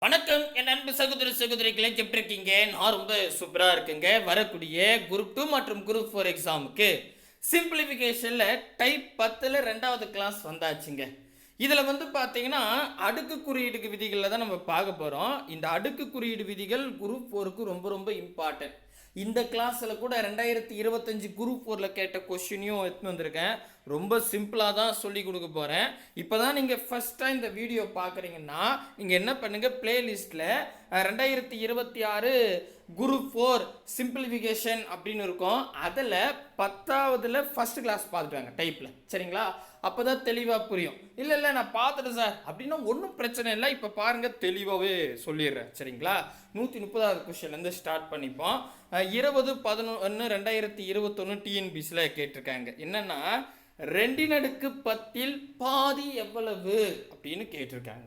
வணக்கம் என் அன்பு சகோதர சகோதரிகளை எப்படி இருக்கீங்க? நான் ரொம்ப சூப்பராக இருக்குங்க. வரக்கூடிய குரூப் 2 மற்றும் குரூப் 4 எக்ஸாமுக்கு சிம்பிளிஃபிகேஷனில் டைப் 10ல் 2வது கிளாஸ் வந்தாச்சுங்க. இதில் வந்து பார்த்தீங்கன்னா அடுக்கு குறியீடு விதிகளில் தான் நம்ம பார்க்க போகிறோம். இந்த அடுக்கு குறியீடு விதிகள் குரூப் 4க்கு ரொம்ப ரொம்ப இம்பார்ட்டன்ட். இந்த கிளாஸில் கூட 2025 குரூப் 4ல் கேட்ட கொஸ்டினையும் எடுத்துன்னு வந்திருக்கேன். ரொம்ப சிம்பிளாக தான் சொல்லி கொடுக்க போகிறேன். இப்போ தான் நீங்கள் ஃபஸ்ட்டாக இந்த வீடியோ பார்க்குறீங்கன்னா நீங்கள் என்ன பண்ணுங்கள், பிளேலிஸ்ட்டில் 2026 குரூப் 4 சிம்பிளிஃபிகேஷன் அப்படின்னு இருக்கும். அதில் 10வதுல ஃபஸ்ட் கிளாஸ் பார்த்துட்டாங்க டைப்பில், சரிங்களா? அப்போ தான் தெளிவாக புரியும். இல்லை நான் பார்த்துட்டேன் சார் அப்படின்னா ஒன்றும் பிரச்சனை இல்லை. இப்போ பாருங்கள், தெளிவாகவே சொல்லிடுறேன், சரிங்களா? 130வது கொஸ்டின்லேருந்து ஸ்டார்ட் பண்ணிப்போம். 20/11/2021 டிஎன்பிசியில் கேட்டிருக்காங்க. என்னென்னா 2/10 பாதி எவ்வளவு அப்படின்னு கேட்டிருக்காங்க.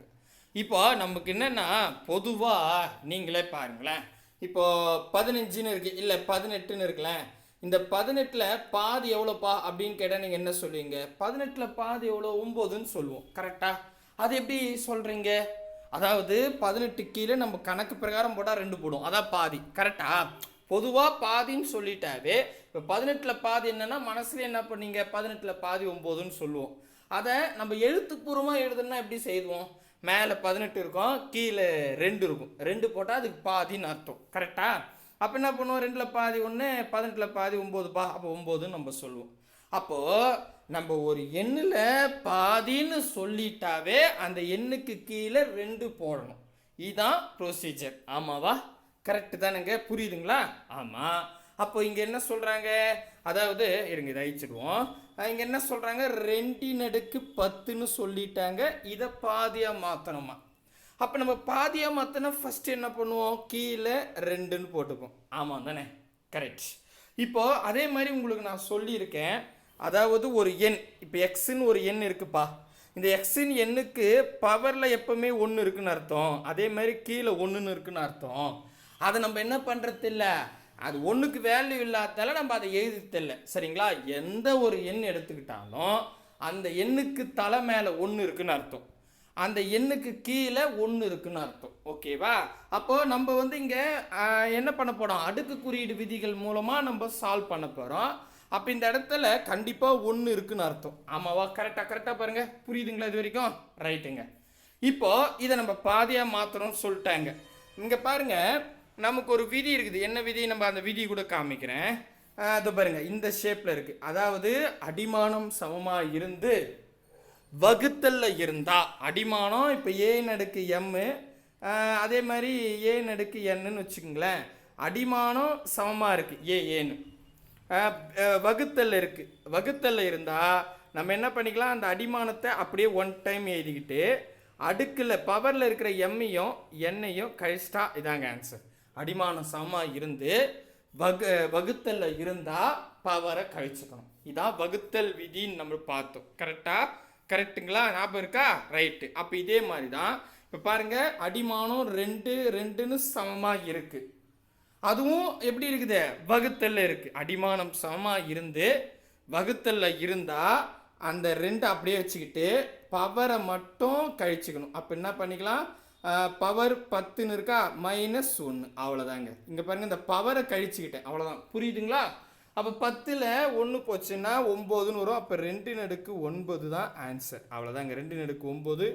இப்போ நமக்கு என்னென்னா பொதுவாக நீங்களே பாருங்களேன், இப்போ 15ன்னு இருக்கு, இல்லை 18ன்னு இருக்குல்ல. இந்த 18ல் பாதி எவ்வளோப்பா அப்படின்னு கேட்டால் நீங்கள் என்ன சொல்லுவீங்க? 18ல் பாதி எவ்வளோ? 9ன்னு சொல்லுவோம், கரெக்டாக? அது எப்படி சொல்கிறீங்க? அதாவது 18 கீழே நம்ம கணக்கு பிரகாரம் போட்டால் 2 போடும், அதான் பாதி, கரெக்டாக? பொதுவாக பாதின்னு சொல்லிட்டாவே இப்போ 18ல் பாதி என்னென்னா மனசுல என்ன பண்ணீங்க? 18ல் பாதி 9ன்னு சொல்லுவோம். அதை நம்ம எழுத்துப்பூர்வமாக எழுதுனா எப்படி செய்வோம்? மேலே 18 இருக்கும், கீழே 2 இருக்கும், 2 போட்டால் அதுக்கு பாதின்னு அர்த்தம், கரெக்டாக? அப்போ என்ன பண்ணுவோம்? 2ல் பாதி 1, 18ல் பாதி 9பா, அப்போ 9ன்னு நம்ம சொல்லுவோம். அப்போது நம்ம ஒரு எண்ணில் பாதின்னு சொல்லிட்டாவே அந்த எண்ணுக்கு கீழே 2 போடணும். இதுதான் ப்ரொசீஜர், ஆமாவா? கரெக்டு தானுங்க, புரியுதுங்களா? ஆமாம். அப்போ இங்கே என்ன சொல்கிறாங்க, அதாவது இருங்க இதை அழிச்சிடுவோம். இங்கே என்ன சொல்கிறாங்க, 2/10ன்னு சொல்லிட்டாங்க. இதை பாதியாக மாற்றணுமா? அப்போ நம்ம பாதியாக மாற்றினா ஃபஸ்ட்டு என்ன பண்ணுவோம்? கீழே 2ன்னு போட்டுப்போம், ஆமாம் தானே? கரெக்ட். இப்போது அதே மாதிரி உங்களுக்கு நான் சொல்லியிருக்கேன். அதாவது ஒரு எண், இப்போ எக்ஸுன்னு ஒரு எண் இருக்குப்பா. இந்த எக்ஸின் எண்ணுக்கு பவரில் எப்போவுமே 1 இருக்குன்னு அர்த்தம். அதே மாதிரி கீழே 1ன்னு இருக்குன்னு அர்த்தம். அதை நம்ம என்ன பண்ணுறது இல்லை, அது 1க்கு வேல்யூ இல்லாதால நம்ம அதை எழுதித்தல, சரிங்களா? எந்த ஒரு எண் எடுத்துக்கிட்டாலும் அந்த எண்ணுக்கு தலை மேலே 1 இருக்குன்னு அர்த்தம், அந்த எண்ணுக்கு கீழே 1 இருக்குன்னு அர்த்தம், ஓகேவா? அப்போது நம்ம வந்து இங்கே என்ன பண்ண போகிறோம்? அடுக்கு குறியீடு விதிகள் மூலமாக நம்ம சால்வ் பண்ண போகிறோம். அப்போ இந்த இடத்துல கண்டிப்பாக 1 இருக்குன்னு அர்த்தம், ஆமாவா? கரெக்டாக பாருங்கள், புரியுதுங்களா இது வரைக்கும்? ரைட்டுங்க. இப்போது இதை நம்ம பாதியாக மாற்றணும்னு சொல்லிட்டாங்க. இங்கே பாருங்கள், நமக்கு ஒரு விதி இருக்குது. என்ன விதி? நம்ம அந்த விதி கூட காமிக்கிறேன். அது பாருங்கள், இந்த ஷேப்பில் இருக்குது. அதாவது அடிமானம் சமமாக இருந்து வகுத்தல்ல இருந்தால், அடிமானம் இப்போ a/m, அதே மாதிரி a/n வச்சுக்கோங்களேன். அடிமானம் சமமாக இருக்குது ஏன்னு, வகுத்தல் இருக்குது. வகுத்தல்ல இருந்தால் நம்ம என்ன பண்ணிக்கலாம், அந்த அடிமானத்தை அப்படியே 1 டைம் எழுதிக்கிட்டு அடுக்கில் பவரில் இருக்கிற எம்மையும் என்னையும் கழிச்சிட்டா இதாங்க ஆன்சர். அடிமானம் சமமாக இருந்து வகுத்தல்ல இருந்தால் பவரை கழிச்சுக்கணும். இதான் வகுத்தல் விதின்னு நம்ம பார்த்தோம், கரெக்டாக? கரெக்டுங்களா? ஞாபகம் இருக்கா? ரைட்டு. அப்போ இதே மாதிரி தான் இப்போ பாருங்கள், அடிமானம் 2ன்னு சமமாக இருக்குது. அதுவும் எப்படி இருக்குது? வகுத்தல்ல இருக்குது. அடிமானம் சமமாக இருந்து வகுத்தல்ல இருந்தால் அந்த 2 அப்படியே வச்சுக்கிட்டு பவரை மட்டும் கழிச்சுக்கணும். அப்போ என்ன பண்ணிக்கலாம், பவர் 10ன்னு இருக்கா, -1, அவ்வளோதாங்க. இங்கே பாருங்கள், இந்த பவரை கழிச்சுக்கிட்டேன், அவ்வளோதான். புரியுதுங்களா? அப்போ 10ல் 1 போச்சுன்னா 9ன்னு வரும். அப்போ 2/9 தான் ஆன்சர், அவ்வளோதாங்க. 2/9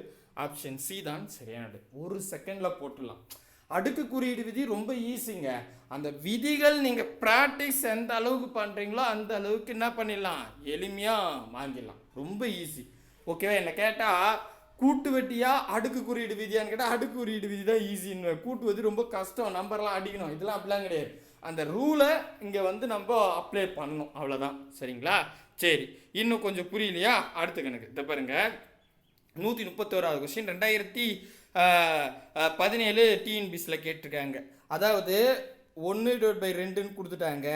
ஆப்ஷன் சி தான் சரியானது. 1 செகண்டில் போட்டுடலாம். அடுக்கு குறியீடு விதி ரொம்ப ஈஸிங்க. அந்த விதிகள் நீங்கள் ப்ராக்டிஸ் எந்த அளவுக்கு பண்ணுறீங்களோ அந்த அளவுக்கு என்ன பண்ணிடலாம், எளிமையாக வாங்கிடலாம். ரொம்ப ஈஸி, ஓகேவா? என்ன கேட்டால் கூட்டு வெட்டியா அடுக்கு குறியீடு விதியான்னு கேட்டால் அடுக்கு குறியீடு விதி தான் ஈஸின்னு. கூட்டுவது ரொம்ப கஷ்டம், நம்பர்லாம் அடிக்கணும், இதெல்லாம் அப்படிலாம் கிடையாது. அந்த ரூலை இங்கே வந்து நம்ம அப்ளை பண்ணணும், அவ்வளோதான், சரிங்களா? சரி, இன்னும் கொஞ்சம் புரியலையா? அடுத்த கணக்கு இதை பாருங்கள். 131வது கொஸ்டின் 2017 டிஎன்பிசியில் கேட்டிருக்காங்க. அதாவது 1/2ன்னு கொடுத்துட்டாங்க.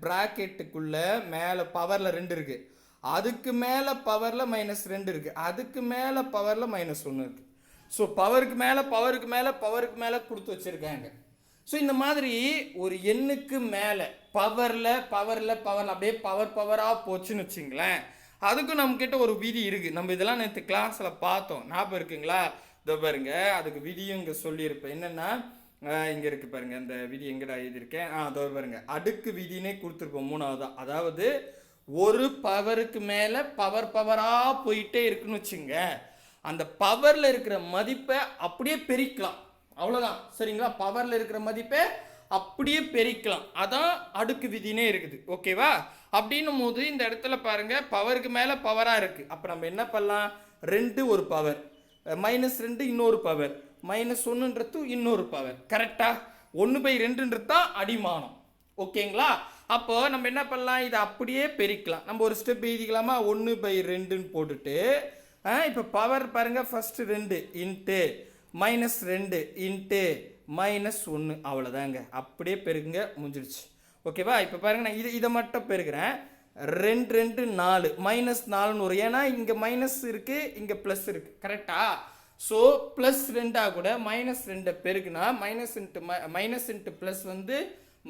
ப்ராக்கெட்டுக்குள்ளே மேலே பவரில் 2 இருக்குது, அதுக்கு மேலே பவரில் -2 இருக்குது, அதுக்கு மேலே பவரில் -1 இருக்குது. ஸோ பவருக்கு மேலே கொடுத்து வச்சுருக்காங்க. ஸோ இந்த மாதிரி ஒரு எண்ணுக்கு மேலே பவரில் அப்படியே பவராக போச்சுன்னு வச்சுங்களேன். அதுக்கும் நம்மக்கிட்ட ஒரு விதி இருக்குது. நம்ம இதெல்லாம் நேற்று கிளாஸில் பார்த்தோம், ஞாபகம் இருக்குங்களா? இதோ பாருங்க, அதுக்கு விதியும் இங்கே சொல்லியிருப்பேன். என்னென்னா இங்கே இருக்குது பாருங்கள், அந்த விதி எங்கடா எழுதியிருக்கேன். அதோ பாருங்க, அடுக்கு விதினே கொடுத்துருப்போம் 3வது. அதாவது ஒரு பவருக்கு மேலே பவராக போயிட்டே இருக்குன்னு வச்சுங்க, அந்த பவரில் இருக்கிற மதிப்பை அப்படியே பெருக்கலாம், அவ்வளோதான். சரிங்களா? பவரில் இருக்கிற மதிப்பை அப்படியே பெருக்கலாம், அதான் அடுக்கு விதினே இருக்குது. ஓகேவா? அப்படின்னும் போது இந்த இடத்துல பாருங்க, பவருக்கு மேலே பவராக இருக்குது. அப்போ நம்ம என்ன பண்ணலாம், 2 ஒரு பவர், -2 இன்னொரு பவர், -1ன்றது இன்னொரு பவர். கரெக்டாக 1/2ன்றது தான் அடிமானம். ஓகேங்களா? அப்போ நம்ம என்ன பண்ணலாம், இதை அப்படியே பெருக்கலாம். நம்ம ஒரு ஸ்டெப் எழுதிக்கலாமா, 1/2ன்னு போட்டுட்டு இப்போ பவர் பாருங்கள், ஃபஸ்ட்டு 2 இன்ட்டு -2 இன்ட்டு -1, அவ்வளோதாங்க. அப்படியே பெருக்குங்க, முடிஞ்சிடுச்சு. ஓகேவா? இப்போ பாருங்கள், நான் இதை மட்டும் பெருக்கிறேன். 2 2 4 -4ன்னு வரும். ஏன்னா இங்கே மைனஸ் இருக்குது, இங்கே ப்ளஸ் இருக்குது. கரெக்டா? ஸோ +2 கூட -2 பெருக்குனா மைனஸ் இன்ட்டு ப்ளஸ் வந்து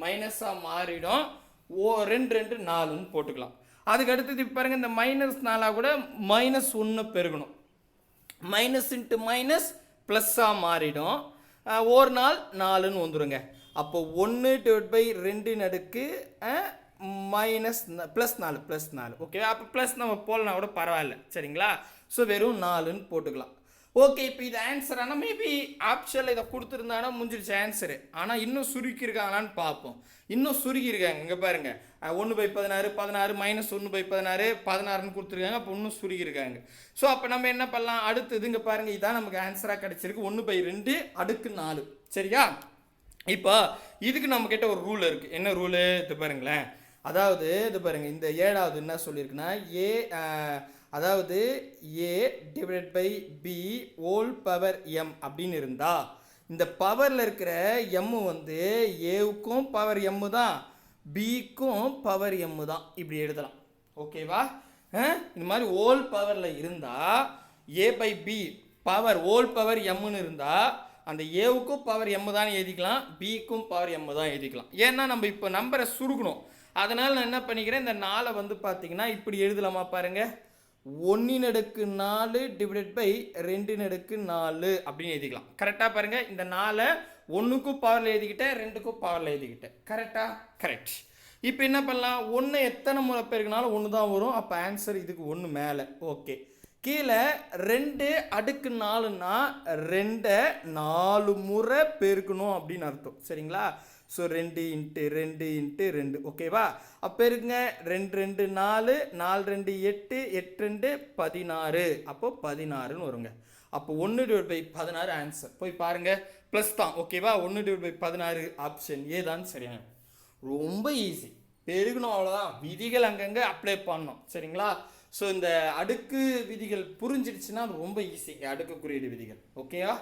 மைனஸாக மாறிடும். 2 2 4ன்னு போட்டுக்கலாம். அதுக்கு அடுத்தது இப்போ பாருங்கள், இந்த -4 கூட -1 பெருகணும். மைனஸ் இன்ட்டு மைனஸ் ப்ளஸ்ஸாக மாறிடும். ஒரு நாள் 4ன்னு வந்துடுங்க. அப்போ 1/2 +4. ஓகேவா? அப்போ ப்ளஸ் நம்ம போலனா கூட பரவாயில்ல. சரிங்களா? ஸோ வெறும் 4ன்னு போட்டுக்கலாம். ஓகே, இப்போ இது ஆன்சர். ஆனால் மேபி ஆப்ஷனில் இதை கொடுத்துருந்தானா முடிஞ்சிருச்சு ஆன்சரு. ஆனால் இன்னும் சுருக்கியிருக்காங்களான்னு பார்ப்போம். இன்னும் சுருக்கியிருக்காங்க. இங்கே பாருங்கள், 1/16 16 -1/16 16ன்னு கொடுத்துருக்காங்க. அப்போ இன்னும் சுருக்கியிருக்காங்க. ஸோ அப்போ நம்ம என்ன பண்ணலாம், அடுத்தது இங்கே பாருங்கள், இதான் நமக்கு ஆன்சராக கிடச்சிருக்கு, 1/2 அடுக்கு 4. சரியா? இப்போ இதுக்கு நம்மக்கிட்ட ஒரு ரூல் இருக்குது. என்ன ரூலு? இது பாருங்களேன். அதாவது இது பாருங்கள், இந்த 7வது என்ன சொல்லியிருக்குன்னா, அதாவது a/b ஹோல் பவர் m அப்படின்னு இருந்தால், இந்த பவரில் இருக்கிற m வந்து ஏவுக்கும் பவர் m தான், பிக்கும் பவர் m தான். இப்படி எழுதலாம். ஓகேவா? இந்த மாதிரி ஹோல் பவரில் இருந்தால் a/b பவர் ஹோல் பவர் mன்னு இருந்தால் அந்த ஏவுக்கும் பவர் m தான் எழுதிக்கலாம், பிக்கும் பவர் m தான் எழுதிக்கலாம். ஏன்னா நம்ம இப்போ நம்பரை சுருக்கணும். அதனால் நான் என்ன பண்ணிக்கிறேன், இந்த 4 வந்து பார்த்தீங்கன்னா இப்படி எழுதலாமா பாருங்கள், 1/4 / 2/4 அப்படின்னு எழுதிக்கலாம். கரெக்டாக பாருங்கள், இந்த 4 1க்கும் பவரில் எழுதிக்கிட்டேன், 2க்கும் பவரில் எழுதிக்கிட்டேன். கரெக்டாக? கரெக்ட். இப்போ என்ன பண்ணலாம், 1 எத்தனை முறை பெருக்கினாலும் 1 தான் வரும். அப்போ ஆன்சர் இதுக்கு 1 மேலே. ஓகே. கீழே 2/4ன்னா 2 4 முறை பெருக்கணும் அப்படின்னு அர்த்தம். சரிங்களா? ஸோ 2 × 2 × 2. ஓகேவா? அப்போ இருக்குங்க, 2 2 4 4 2 8 8 2 16. அப்போ 16ன்னு வருங்க. அப்போ 1/16 ஆன்சர். போய் பாருங்கள், ப்ளஸ் தான். ஓகேவா? 1/16 ஆப்ஷன் ஏ தான் சரியான. ரொம்ப ஈஸி. பெருகணும், அவ்வளோதான். விதிகள் அங்கங்கே அப்ளை பண்ணணும். சரிங்களா? ஸோ இந்த அடுக்கு விதிகள் புரிஞ்சிடுச்சுன்னா ரொம்ப ஈஸி. அடுக்கு குறியீடு விதிகள். ஓகேவா?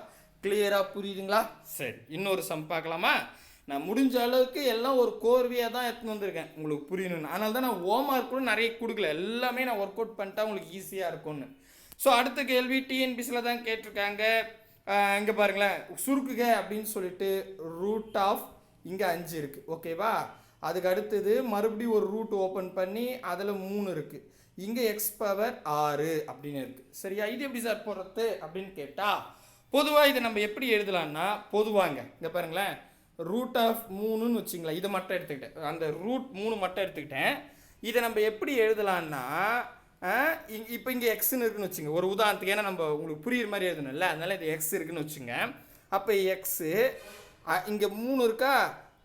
கிளியராக புரியுதுங்களா? சரி, இன்னொரு சம் பார்க்கலாமா? நான் முடிஞ்ச அளவுக்கு எல்லாம் ஒரு கோர்வையாக தான் எடுத்துன்னு வந்திருக்கேன் உங்களுக்கு புரியணும்னு. அதனால தான் நான் ஹோம்ஒர்க் கூட நிறைய கொடுக்கல, எல்லாமே நான் ஒர்க் அவுட் பண்ணிட்டா உங்களுக்கு ஈஸியாக இருக்கும்னு. ஸோ அடுத்த கேள்வி டிஎன்பிசியில் தான் கேட்டிருக்காங்க. இங்கே பாருங்களேன், சுருக்குக அப்படின்னு சொல்லிட்டு √ இங்கே 5 இருக்குது. ஓகேவா? அதுக்கு அடுத்தது மறுபடியும் ஒரு ரூட் ஓப்பன் பண்ணி அதில் 3 இருக்குது. இங்கே x⁻6 அப்படின்னு இருக்குது. சரியா? இது எப்படி சார் போடுறது அப்படின்னு கேட்டால், பொதுவாக இதை நம்ம எப்படி எழுதலான்னா, பொதுவாங்க இங்கே பாருங்களேன், √3ன்னு வச்சுங்களேன். இதை மட்டும் எடுத்துக்கிட்டேன், அந்த √3 மட்டும் எடுத்துக்கிட்டேன். இதை நம்ம எப்படி எழுதலான்னா, இப்போ இங்கே எக்ஸ்ன்னு இருக்குன்னு வச்சுங்க, ஒரு உதாரணத்துக்கு. ஏன்னா நம்ம உங்களுக்கு புரியுற மாதிரி எழுதணும்ல, அதனால இது எக்ஸ் இருக்குன்னு வச்சுங்க. அப்போ எக்ஸு இங்கே 3 இருக்கா,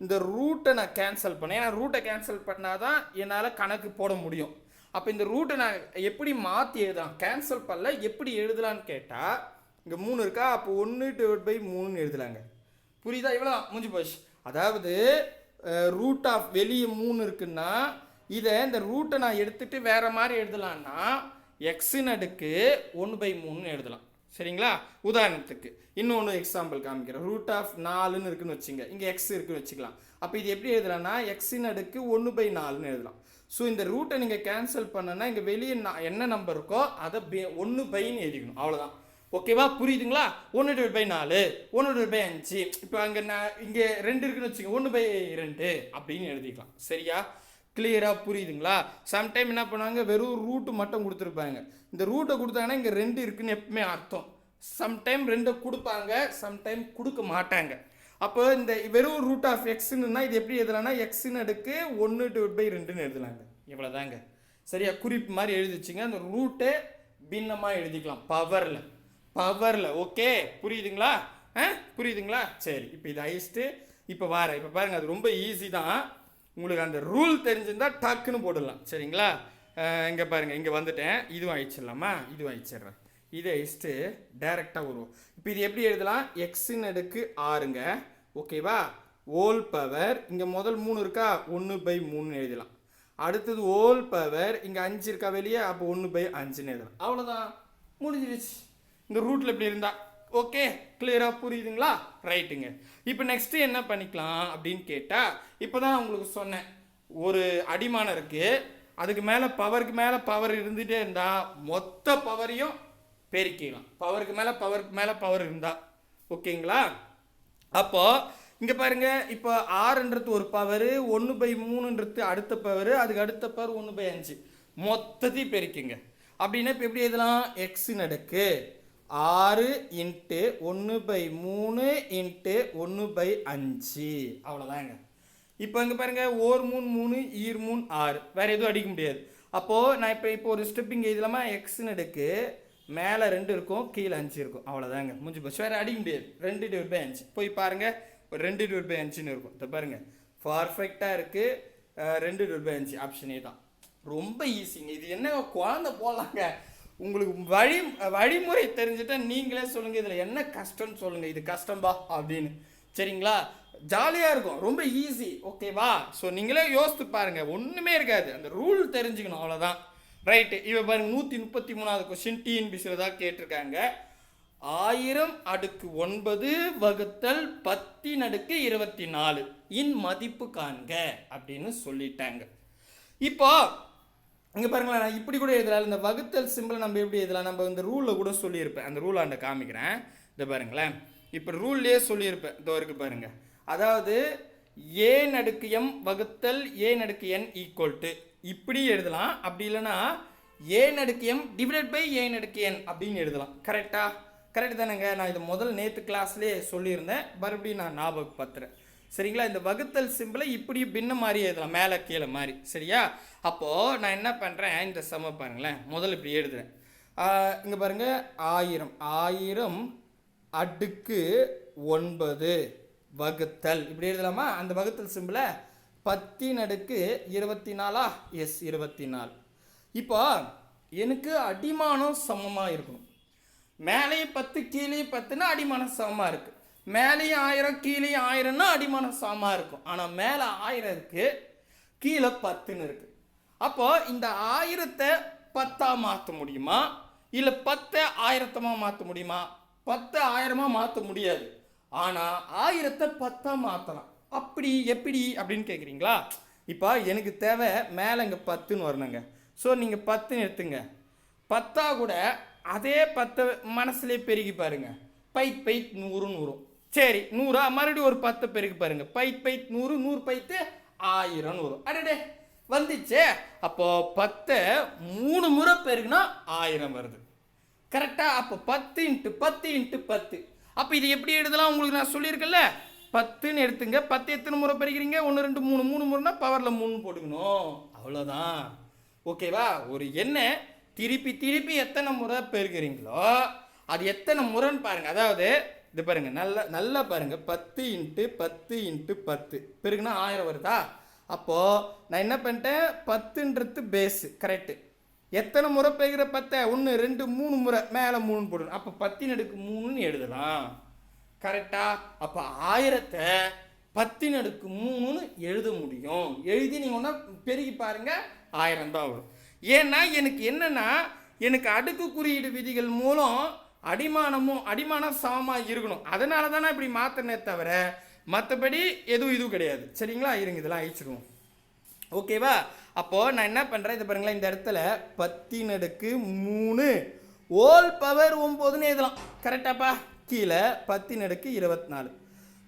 இந்த ரூட்டை நான் கேன்சல் பண்ணேன். ஏன்னா ரூட்டை கேன்சல் பண்ணால் தான் என்னால் கணக்கு போட முடியும். அப்போ இந்த ரூட்டை நான் எப்படி மாற்றி எழுதலாம், கேன்சல் பண்ணல, எப்படி எழுதலான்னு கேட்டால், இங்கே 3 இருக்கா, அப்போ 1/3ன்னு எழுதலாங்க. புரியுதா? இவ்வளோ முடிஞ்சு போச்சு. அதாவது √ வெளியே 3 இருக்குன்னா, இதை இந்த ரூட்டை நான் எடுத்துகிட்டு வேறு மாதிரி எழுதலான்னா, எக்ஸின் அடுக்கு 1/3ன்னு எழுதலாம். சரிங்களா? உதாரணத்துக்கு இன்னொன்று எக்ஸாம்பிள் காமிக்கிறேன். √4ன்னு இருக்குன்னு வச்சுங்க, இங்கே எக்ஸ் இருக்குன்னு வச்சுக்கலாம். அப்போ இது எப்படி எழுதலாம்னா, எக்ஸின் அடுக்கு 1/4ன்னு எழுதலாம். ஸோ இந்த ரூட்டை நீங்கள் கேன்சல் பண்ணனா, இங்கே வெளியே என்ன நம்பர் இருக்கோ அதை 1/ன்னு எழுதிக்கணும், அவ்வளோதான். ஓகேவா? புரியுதுங்களா? 1/4 1/5. இப்போ அங்கே இங்கே 2 இருக்குன்னு வச்சுங்க, 1/2 அப்படின்னு எழுதிக்கலாம். சரியா? கிளியராக புரியுதுங்களா? சம்டைம் என்ன பண்ணுவாங்க, வெறும் ரூட்டு மட்டும் கொடுத்துருப்பாங்க. இந்த ரூட்டை கொடுத்தாங்கன்னா இங்கே 2 இருக்குன்னு எப்பவுமே அர்த்தம். சம்டைம் 2 கொடுப்பாங்க, சம்டைம் கொடுக்க மாட்டாங்க. அப்போ இந்த வெறும் ரூட் ஆஃப் எக்ஸ்னுன்னா இது எப்படி எழுதலாம்னா எக்ஸ்ன்னு அடுக்கு 1/2ன்னு எழுதலாங்க. இவ்வளோதாங்க. சரியா, குறிப்பு மாதிரி எழுதிச்சிங்க. அந்த ரூட்டை பின்னமாக எழுதிக்கலாம் பவரில். ஓகே, புரியுதுங்களா? புரியுதுங்களா? சரி, இப்போ இது அழிச்சிட்டு இப்போ பாருங்கள், அது ரொம்ப ஈஸி தான். உங்களுக்கு அந்த ரூல் தெரிஞ்சிருந்தால் டக்குன்னு போடலாம். சரிங்களா? இங்கே பாருங்கள், இங்கே வந்துட்டேன். இதுவும் அழிச்சிடலாமா? இதுவும் அழிச்சிடுறேன். இதை அழிச்சிட்டு டைரெக்டாக வருவோம். இப்போ இது எப்படி எழுதலாம்? எக்ஸின் அடுக்கு 6ங்க. ஓகேவா? ஹோல் பவர் இங்கே முதல் 3 இருக்கா, 1/3 எழுதலாம். அடுத்தது ஹோல் பவர் இங்கே 5 இருக்கா வெளியே, அப்போ 1/5 எழுதலாம். அவ்வளோதான், முடிஞ்சிருச்சு. இந்த ரூட்டில் இப்படி இருந்தால் ஓகே, கிளியராக புரியுதுங்களா? ரைட்டுங்க. இப்போ நெக்ஸ்ட்டு என்ன பண்ணிக்கலாம் அப்படின்னு கேட்டால், இப்போ தான் உங்களுக்கு சொன்னேன், ஒரு அடிமானம் இருக்குது, அதுக்கு மேலே பவர் இருந்துகிட்டே இருந்தால் மொத்த பவரையும் பெருக்கிடலாம். பவருக்கு மேலே பவர் இருந்தால் ஓகேங்களா? அப்போது இங்கே பாருங்கள், இப்போ 6ன்றது ஒரு பவர், 1/3ன்றது அடுத்த பவர், அதுக்கு அடுத்த பவர் 1/5, மொத்தத்தையும் பெருக்கிங்க. அப்படின்னா இப்போ எப்படி எழுதலாம்? எக்ஸின் அடுக்கு 6 × 1/3 × 1/5. அவ்வளோதாங்க. இப்போ இங்கே பாருங்கள், 1 3 3 ஈர் 3 6, வேறு எதுவும் அடிக்க முடியாது. அப்போது நான் இப்போ ஒரு ஸ்டெப் இங்கே இதெல்லாமா எக்ஸின் அடுக்கு மேலே 2 இருக்கும், கீழே 5 இருக்கும். அவ்வளோதாங்க, முடிஞ்சு போச்சு. வேறு அடிக்க முடியாது. 2/5 போய் பாருங்கள், ஒரு 2/5ன்னு இருக்கும். இதை பாருங்கள், பர்ஃபெக்டாக இருக்குது. 2/5 ஆப்ஷனே தான். ரொம்ப ஈஸிங்க. இது என்ன குழந்தை போடலாங்க. உங்களுக்கு வழிமுறை தெரிஞ்சுட்டா நீங்களே சொல்லுங்கள், இதில் என்ன கஷ்டம்னு சொல்லுங்கள். இது கஷ்டம்பா அப்படின்னு. சரிங்களா? ஜாலியாக இருக்கும், ரொம்ப ஈஸி. ஓகேவா? ஸோ நீங்களே யோசித்து பாருங்கள், ஒன்றுமே இருக்காது. அந்த ரூல் தெரிஞ்சுக்கணும், அவ்வளோதான். ரைட்டு. இப்போ பாருங்கள், 133வது கொஸ்டின் டிஎன்பிசியில் தான் கேட்டிருக்காங்க. 1000/9 வகுத்தல் 10/24 இன் மதிப்பு காண்க அப்படின்னு சொல்லிட்டாங்க. இப்போ இங்கே பாருங்களேன், நான் இப்படி கூட எழுதலாம். இந்த வகுத்தல் சிம்பிளை நம்ம எப்படி எழுதலாம்? நம்ம இந்த ரூலில் கூட சொல்லியிருப்பேன். அந்த ரூலை அந்த காமிக்கிறேன். இதை பாருங்களேன், இப்போ ரூல்லையே சொல்லியிருப்பேன். இதோ இருக்கு பாருங்கள். அதாவது a/m வகுத்தல் a/n ஈக்குவல் இப்படி எழுதலாம். அப்படி இல்லைன்னா a/m டிவைடட் பை a/n அப்படின்னு எழுதலாம். கரெக்ட் தானேங்க? நான் இதை நேற்று கிளாஸ்லேயே சொல்லியிருந்தேன், மறுபடியும் நான் ஞாபகப்படுத்துகிறேன். சரிங்களா? இந்த வகுத்தல் சிம்பிளை இப்படி பின்ன மாதிரி எழுதலாம், மேலே கீழே மாதிரி. சரியா? அப்போது நான் என்ன பண்ணுறேன், இந்த சம பாருங்களேன், முதல்ல இப்படி எழுதுறேன். இங்கே பாருங்கள், 1000 அடுக்கு 9 வகுத்தல் இப்படி எழுதலாமா? அந்த வகுத்தல் சிம்பிளை 10/24 எஸ் 24. இப்போ எனக்கு அடிமானம் சமமாக இருக்கணும். மேலே 10 கீழே 10ன்னா அடிமானம் சமமாக இருக்குது. மேலேயும் 1000 கீழே 1000ன்னா அடிமானம் சமமாக இருக்கும். ஆனால் மேலே 1000 இருக்குது, கீழே 10ன்னு இருக்குது. அப்போ இந்த 1000த்தை 10ஆக மாற்ற முடியுமா, இல்லை 10 1000மா மாற்ற முடியுமா? 10 1000மா மாற்ற முடியாது. ஆனால் 1000த்தை 10ஆக மாற்றலாம். அப்படி எப்படி அப்படின்னு கேட்குறீங்களா? இப்போ எனக்கு தேவை மேலே இங்கே 10ன்னு வரணுங்க. ஸோ நீங்கள் 10ன்னு எடுத்துங்க. 10ஆ கூட அதே 10 மனசுலேயே பெருகி பாருங்க. பைத் 100ன்னு வரும். சரி, 100 மறுபடியும் ஒரு 10 பெருகி பாருங்க. பைத் 100 100 பைத்து 1000ன்னு வரும். அடடே, வந்துச்சே. அப்போ 10 3 முறை பெருகுனா 1000 வருது. கரெக்டாக? அப்போ 10 × 10 × 10. அப்போ இது எப்படி எழுதலாம் உங்களுக்கு நான் சொல்லியிருக்கேன்ல. 10ன்னு எடுத்துங்க. 10 எத்தனை முறை பெருகிறீங்க? 1 2 3 3 முறைனா பவரில் 3 போட்டுக்கணும். அவ்வளோதான். ஓகேவா? ஒரு எண்ணை திருப்பி எத்தனை முறை பெருகிறீங்களோ அது எத்தனை முறைன்னு பாருங்கள். அதாவது இது பாருங்கள், நல்லா பாருங்கள். 10 × 10 × 10 பெருகுனா 1000 வருதா? அப்போது நான் என்ன பண்ணிட்டேன், 10ன்றது பேஸு. கரெக்டு. எத்தனை முறை பெருகிற 10? 1 2 3 முறை, மேலே 3 போடணும். அப்போ 10/3ன்னு எழுதலாம். கரெக்டா? அப்போ 1000த்தை 10/3ன்னு எழுத முடியும். எழுதி நீங்கள் ஒன்றா பெருகி பாருங்கள், 1000 தான் வரும். ஏன்னா எனக்கு என்னென்னா, எனக்கு அடுக்கு குறியீடு விதிகள் மூலம் அடிமானம் சமமாக இருக்கணும். அதனால தான் நான் இப்படி மாற்றினே தவிர மற்றபடி இதுவும் கிடையாது. சரிங்களா? இருங்க, இதெல்லாம் அழிச்சிடுவோம். ஓகேவா? அப்போது நான் என்ன பண்ணுறேன், இது பாருங்களேன், இந்த இடத்துல 10/3 ஹோல் பவர் 9ன்னு எழுதலாம். கரெக்டாப்பா? கீழே 10/24.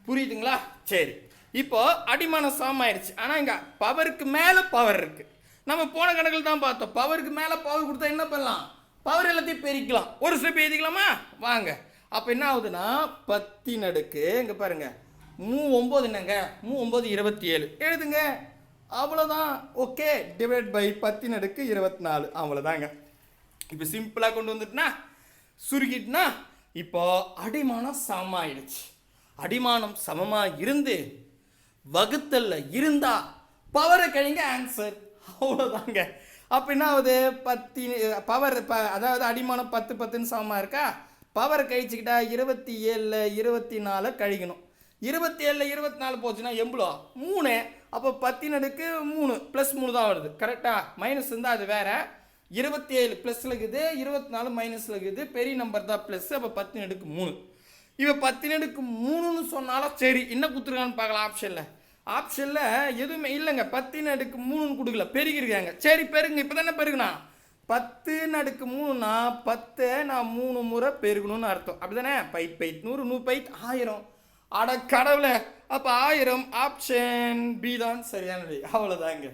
புரியுதுங்களா? சரி, இப்போது அடிமானம் சமமாயிடுச்சு. ஆனால் இங்கே பவருக்கு மேலே பவர் இருக்குது. நம்ம போன கணக்கில் தான் பார்த்தோம், பவருக்கு மேலே பவர் கொடுத்தா என்ன பண்ணலாம்? பவர் எல்லாத்தையும் பெருக்கலாம். ஒரு ஸ்டெப் எழுதிக்கலாமா? வாங்க. அப்போ என்ன ஆகுதுன்னா 10 அடுக்கு இங்கே பாருங்க 9 என்னங்க 9 27 எழுதுங்க. அவ்வளோதான். ஓகே, டிவைட் பை 10 அடுக்கு 24 அவ்வளோதாங்க. இப்போ சிம்பிளாக கொண்டு வந்துட்டுனா சுருக்கிட்டுனா இப்போ அடிமானம் சமமாயிடுச்சு. அடிமானம் சமமாக இருந்து வகுத்தல்ல இருந்தா பவரை கழிங்க ஆன்சர். அவ்வளோதாங்க. அப்போ என்ன ஆகுது 10 பவர் அதாவது அடிமானம் 10 10ன்னு சமமாக இருக்கா. பவரை கழிச்சுக்கிட்டா 27ல் 24 கழிக்கணும். 27ல் 24 போச்சுன்னா எவ்வளோ 3. அப்போ 10 அடுக்கு 3 ப்ளஸ் 3 தான் வருது. கரெக்டாக? மைனஸ் இருந்தால் அது வேற. 27 ப்ளஸில் இருக்குது, 24 மைனஸில் இருக்குது. பெரிய நம்பர் தான் ப்ளஸ். அப்போ 10 அடுக்கு 3. இவன் 10 அடுக்கு 3ன்னு சொன்னாலும் சரி. என்ன கொடுத்துருக்கான்னு பார்க்கலாம் ஆப்ஷனில். ஆப்ஷனில் எதுவுமே இல்லைங்க. 10 அடுக்கு 3ன்னு கொடுக்கல, பெருகிருக்காங்க. சரி பெருங்க. இப்போ தானே பெருகுனா 10 அடுக்கு 3னா 10 நான் 3 முறை பெருகணும்னு அர்த்தம். அப்படி தானே? 100 100 1000. அட கடவுளை. அப்போ 1000 ஆப்ஷன் பி தான் சரியானது. அவ்வளோதாங்க.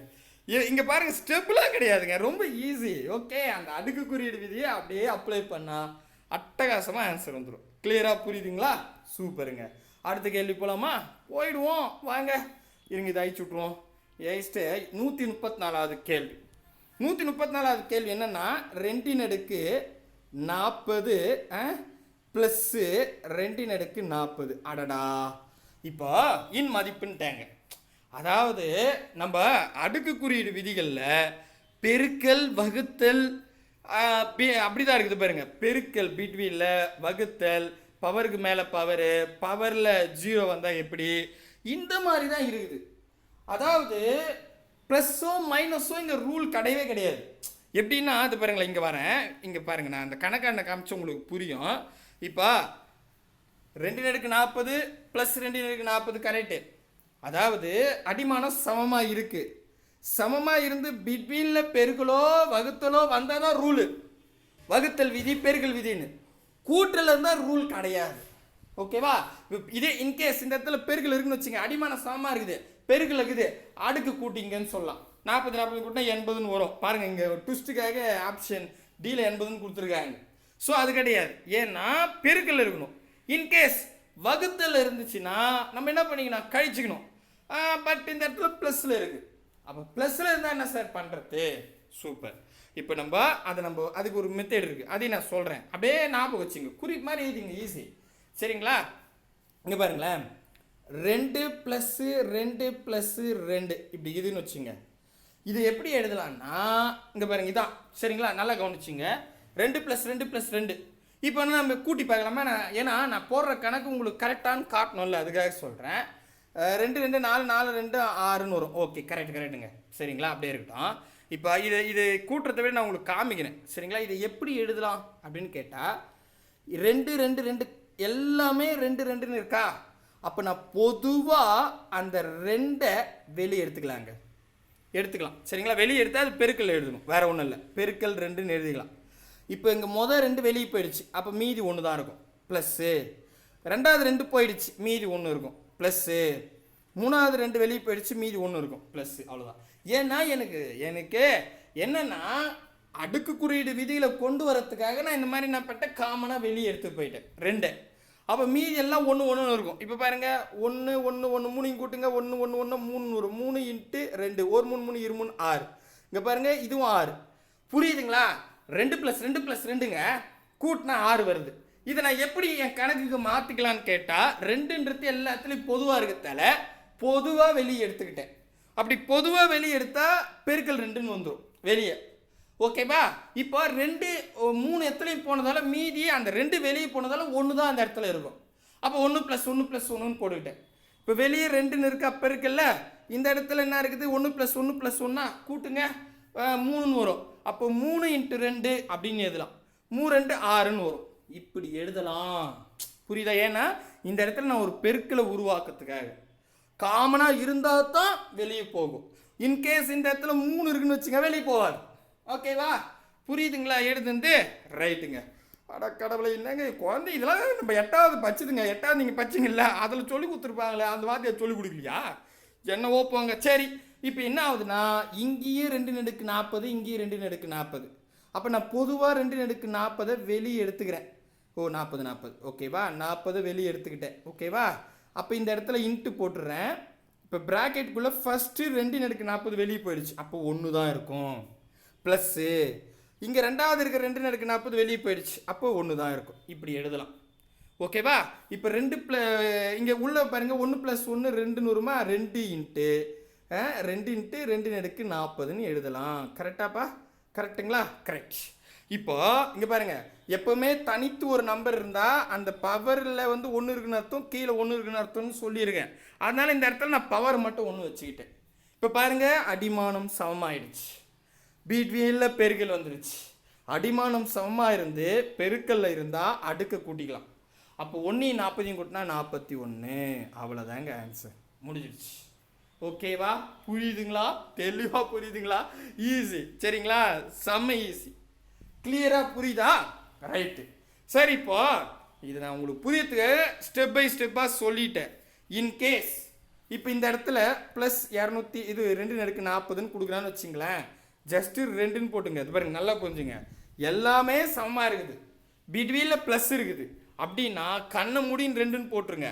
இங்கே பாருங்க, ஸ்டெப்லாம் கிடையாதுங்க, ரொம்ப ஈஸி. ஓகே, அந்த அடுக்கு குறியீடு விதியை அப்படியே அப்ளை பண்ணால் அட்டகாசமாக ஆன்சர் வந்துடும். கிளியராக புரியுதுங்களா? சூப்பருங்க. அடுத்த கேள்வி போகலாமா? போயிடுவோம் வாங்க. இருங்க, இதை அழிச்சு விட்ருவோம். ஏஸ்ட்டு 134வது கேள்வி. 134வது கேள்வி என்னென்னா 2 அடுக்கு 40 ப்ளஸ்ஸு 2 அடுக்கு 40. அடடா, இப்போ இன் மதிப்புன்ட்டாங்க. அதாவது நம்ம அடுக்கு குறியீடு விதிகளில் பெருக்கல் வகுத்தல் அப்படிதான் இருக்குது பாருங்க. பெருக்கல் பிட்வீனில், வகுத்தல் பவருக்கு மேலே பவரு, பவரில் 0 வந்தால் எப்படி, இந்த மாதிரி தான் இருக்குது. அதாவது ப்ளஸ்ஸோ மைனஸோ இங்கே ரூல் கிடையவே கிடையாது. எப்படின்னா அது பாருங்களேன், இங்கே வரேன், இங்கே பாருங்க, நான் அந்த கணக்கான காமிச்சு உங்களுக்கு புரியும். இப்போ 2 அடுக்கு 40 ப்ளஸ் 2 அடுக்கு 40 கரெக்டு. அதாவது அடிமானம் சமமாக இருக்குது. சமமாக இருந்து பிட்வீனில் பெருக்கலோ வகுத்தலோ வந்தால் தான் ரூலு. வகுத்தல் விதி பெருக்கல் விதின்னு. கூட்டல் இருந்தால் ரூல் கிடையாது. ஓகேவா? இதே இன்கேஸ் இந்த இடத்துல பெருக்கல் இருக்குன்னு வச்சுங்க, அடிமானம் சமமாக இருக்குது, பெருக்கல் இருக்குது, அடுக்கு கூட்டிங்கன்னு சொல்லலாம். 40 40 கூட்டினா 80ன்னு வரும். பாருங்கள், இங்கே ஒரு ட்விஸ்ட்டுக்காக ஆப்ஷன் டியில் 80ன்னு கொடுத்துருக்காங்க. ஸோ அது கிடையாது. ஏன்னா பெருக்கல் இருக்கணும். இன்கேஸ் வகுத்தல் இருந்துச்சுன்னா நம்ம என்ன பண்ணிக்கணும், கழிச்சுக்கணும். பட் இந்த இடத்துல ப்ளஸில் இருக்குது. அப்போ ப்ளஸில் இருந்தால் என்ன சார் பண்ணுறது? சூப்பர். இப்போ நம்ம அதுக்கு ஒரு மெத்தட் இருக்குது, அதையும் நான் சொல்கிறேன். அப்படியே ஞாபகம் வச்சுங்க, குறிப்பு மாதிரி எழுதிங்க, ஈஸி. சரிங்களா? இங்கே பாருங்களேன், 2 + 2 + 2 இப்படி இதுன்னு வச்சுங்க. இது எப்படி எழுதலான்னா இங்கே பாருங்க, இதான். சரிங்களா? நல்லா கவனிச்சிங்க. 2 + 2 + 2. இப்போ நம்ம கூட்டி பார்க்கலாமா? ஏன்னா நான் போடுற கணக்கு உங்களுக்கு கரெக்டானு காட்டணும்ல, அதுக்காக சொல்கிறேன். 2 2 4 4 2 6ன்னு வரும். ஓகே, கரெக்டுங்க. சரிங்களா? அப்படியே இருக்கட்டும். இப்போ இது கூட்டுறதை விட நான் உங்களுக்கு காமிக்கிறேன். சரிங்களா? இதை எப்படி எழுதலாம் அப்படின்னு கேட்டால் 2 2 2 எல்லாமே 2 2ன்னு இருக்கா. அப்போ நான் பொதுவாக அந்த 2 வெளியே எடுத்துக்கலாம். சரிங்களா? வெளியே எடுத்தால் அது பெருக்கல் எழுதணும், வேறு ஒன்றும் இல்லை. பெருக்கல் 2ன்னு எழுதிக்கலாம். இப்போ இங்கே மொதல் 2 வெளியே போயிடுச்சு, அப்போ மீதி 1 தான் இருக்கும், ப்ளஸ்ஸு. ரெண்டாவது 2 போயிடுச்சு, மீதி 1 இருக்கும், ப்ளஸ்ஸு. மூணாவது 2 வெளியே போயிடுச்சு, மீதி 1 இருக்கும், ப்ளஸ்ஸு. அவ்வளோதான். ஏன்னா எனக்கு என்னென்னா அடுக்கு குறியீடு விதிகளை கொண்டு வரத்துக்காக நான் இந்த மாதிரி நான் பட்ட காமனாக வெளியே எடுத்து போயிட்டேன் 2. அப்போ மீதி எல்லாம் 1 1 இருக்கும். இப்போ பாருங்கள், 1 1 1 3 கூட்டுங்க, 1 1 1 3 வரும். 3 × 2 1 3 3 2 3 6. இங்கே பாருங்கள், இதுவும் 6. புரியுதுங்களா? 2 + 2 + 2ங்க கூட்டினா 6 வருது. இதை நான் எப்படி என் கணக்குக்கு மாற்றிக்கலான்னு கேட்டால் 2ன்றது எல்லாத்துலேயும் பொதுவாக இருக்கிறதால பொதுவாக வெளியே எடுத்துக்கிட்டேன். அப்படி பொதுவாக வெளியே எடுத்தால் பெருக்கல் 2ன்னு வந்துடும் வெளியே. ஓகேவா? இப்போ 2 3 இடத்துலையும் போனதால மீதி அந்த 2 வெளியே போனதால 1 தான் அந்த இடத்துல இருக்கும். அப்போ 1 + 1 + 1ன்னு போட்டுக்கிட்டேன். இப்போ வெளியே 2ன்னு இருக்கு, அப்போ இருக்குல்ல, இந்த இடத்துல என்ன இருக்குது, 1 + 1 + 1னா கூட்டுங்க 3ன்னு வரும். அப்போ 3 × 2 அப்படின்னு எழுதலாம். 3 2 6ன்னு வரும். இப்படி எழுதலாம். புரியுதா? ஏன்னா இந்த இடத்துல நான் ஒரு பெருக்கலை உருவாக்குறதுக்காக காமனாக இருந்தால் தான் வெளியே போகும். இன்கேஸ் இந்த இடத்துல 3 இருக்குன்னு வச்சுங்க, வெளியே போவாது. ஓகேவா? புரியுதுங்களா? எழுதுந்து ரைட்டுங்க. அட கடவுளை, என்னங்க குழந்தை, இதெல்லாம் நம்ம 8வது பச்சுதுங்க. 8வது நீங்கள் பச்சிங்கல்ல, அதில் சொல்லி கொடுத்துருப்பாங்களே, அந்த வார்த்தையை சொல்லி கொடுக்கலையா? என்னவோ போங்க. சரி, இப்போ என்ன ஆகுதுன்னா இங்கேயே 2 அடுக்கு 40, இங்கேயே 2 அடுக்கு 40. அப்போ நான் பொதுவாக 2 × 40 வெளியே எடுத்துக்கிறேன். ஓ 40 ஓகேவா, 40 வெளியே எடுத்துக்கிட்டேன் ஓகேவா. அப்போ இந்த இடத்துல இன்ட்டு போட்டுடுறேன். இப்போ ப்ராக்கெட்டுக்குள்ளே ஃபஸ்ட்டு 2 × 40 வெளியே போயிடுச்சு, அப்போ 1 தான் இருக்கும். ப்ளஸ்ஸு இங்கே ரெண்டாவது இருக்கிற 2 × 40 வெளியே போயிடுச்சு, அப்போ 1 தான் இருக்கும். இப்படி எழுதலாம் ஓகேவா. இப்போ 2 இங்கே உள்ள பாருங்கள் 1 + 1 2ன்னு வருமா, 2 × 2 × 40ன்னு எழுதலாம். கரெக்டாப்பா, கரெக்டுங்களா? கரெக்ட். இப்போ இங்கே பாருங்கள், எப்போவுமே தனித்து ஒரு நம்பர் இருந்தால் அந்த பவரில் வந்து 1 இருக்குன்னு அர்த்தம், கீழே 1 இருக்குன்னு அர்த்தம்னு சொல்லியிருக்கேன். அதனால் இந்த இடத்துல நான் பவர் மட்டும் 1 வச்சுக்கிட்டேன். இப்போ பாருங்கள், அடிமானம் சமமாயிடுச்சு, பீட்வீனில் பெருக்கல் வந்துடுச்சு. அடிமானம் சமமாக இருந்து பெருக்கல்ல இருந்தால் அடுக்க கூட்டிக்கலாம். அப்போ 1 40 கூட்டினா 41. அவ்வளோதாங்க ஆன்சர், முடிஞ்சிடுச்சு. ஓகேவா, புரியுதுங்களா? தெளிவாக புரியுதுங்களா? ஈஸி சரிங்களா, செம்ம ஈஸி. கிளியராக புரியுதா? ரைட்டு. சரி, இப்போ இது நான் உங்களுக்கு புரியத்துக்கு ஸ்டெப் பை ஸ்டெப்பாக சொல்லிட்டேன். இன்கேஸ் இப்போ இந்த இடத்துல ப்ளஸ் 200 இது 2 × 40ன்னு கொடுக்குறான்னு வச்சுங்களேன், ஜஸ்ட்டு 2ன்னு போட்டுங்க. இது பாருங்க, நல்லா புரிஞ்சுங்க, எல்லாமே சமமாக இருக்குது, பிட்வீனில் ப்ளஸ் இருக்குது அப்படின்னா கண்ணை மூடின்னு 2ன்னு போட்டுருங்க.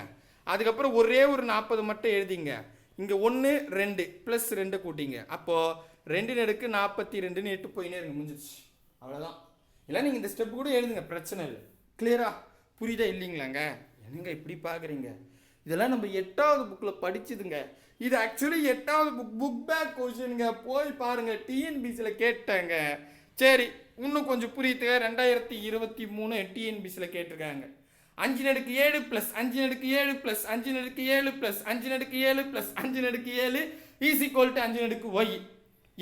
அதுக்கப்புறம் ஒரே ஒரு 40 மட்டும் எழுதிங்க. இங்கே 1 2 ப்ளஸ் 2 கூட்டிங்க. அப்போது 2 × 42ன்னு 8 போயினே இருங்க, முடிஞ்சிச்சு. அவ்வளோதான். இல்லை நீங்கள் இந்த ஸ்டெப் கூட எழுதுங்க, பிரச்சனை இல்லை. கிளியரா புரியுதா இல்லைங்களாங்க? என்னங்க இப்படி பார்க்குறீங்க? இதெல்லாம் நம்ம 8வது புக்கில் படிச்சுதுங்க. இது ஆக்சுவலி 8வது புக் பேக் கொஷினுங்க, போய் பாருங்கள், டிஎன்பிசியில் கேட்டாங்க. சரி, இன்னும் கொஞ்சம் புரியுதுங்க. 2023 டிஎன்பிசியில் கேட்டிருக்காங்க. 5⁻7 + 5⁻7 + 5⁻7 + 5⁻7 + 5⁻7 = 5⁻y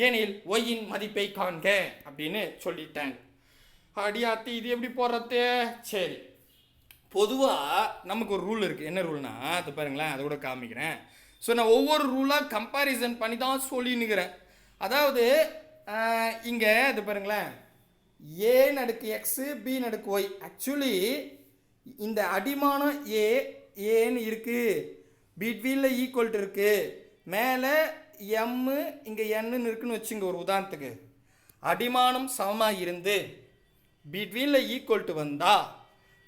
ஏனில் ஒய்யின் மதிப்பை காண்க அப்படின்னு சொல்லிட்டாங்க. அடியாத்தி, இது எப்படி போடுறது? சரி, பொதுவாக நமக்கு ஒரு ரூல் இருக்குது. என்ன ரூல்னா, அது பாருங்களேன், அதை கூட காமிக்கிறேன். ஸோ நான் ஒவ்வொரு ரூலாக கம்பேரிசன் பண்ணி தான் சொல்லின்னுக்கிறேன். அதாவது இங்கே இது பாருங்களேன், a⁻x b⁻y. ஆக்சுவலி இந்த அடிமானம் ஏன்னு இருக்குது, பிட்வீனில் ஈக்குவல்ட்டு இருக்குது, மேலே எம் இங்கே என்னன்னு இருக்குன்னு வச்சுங்க. ஒரு உதாரணத்துக்கு அடிமானம் சமமாக இருந்து பிட்வீனில் ஈக்குவல்ட்டு வந்தால்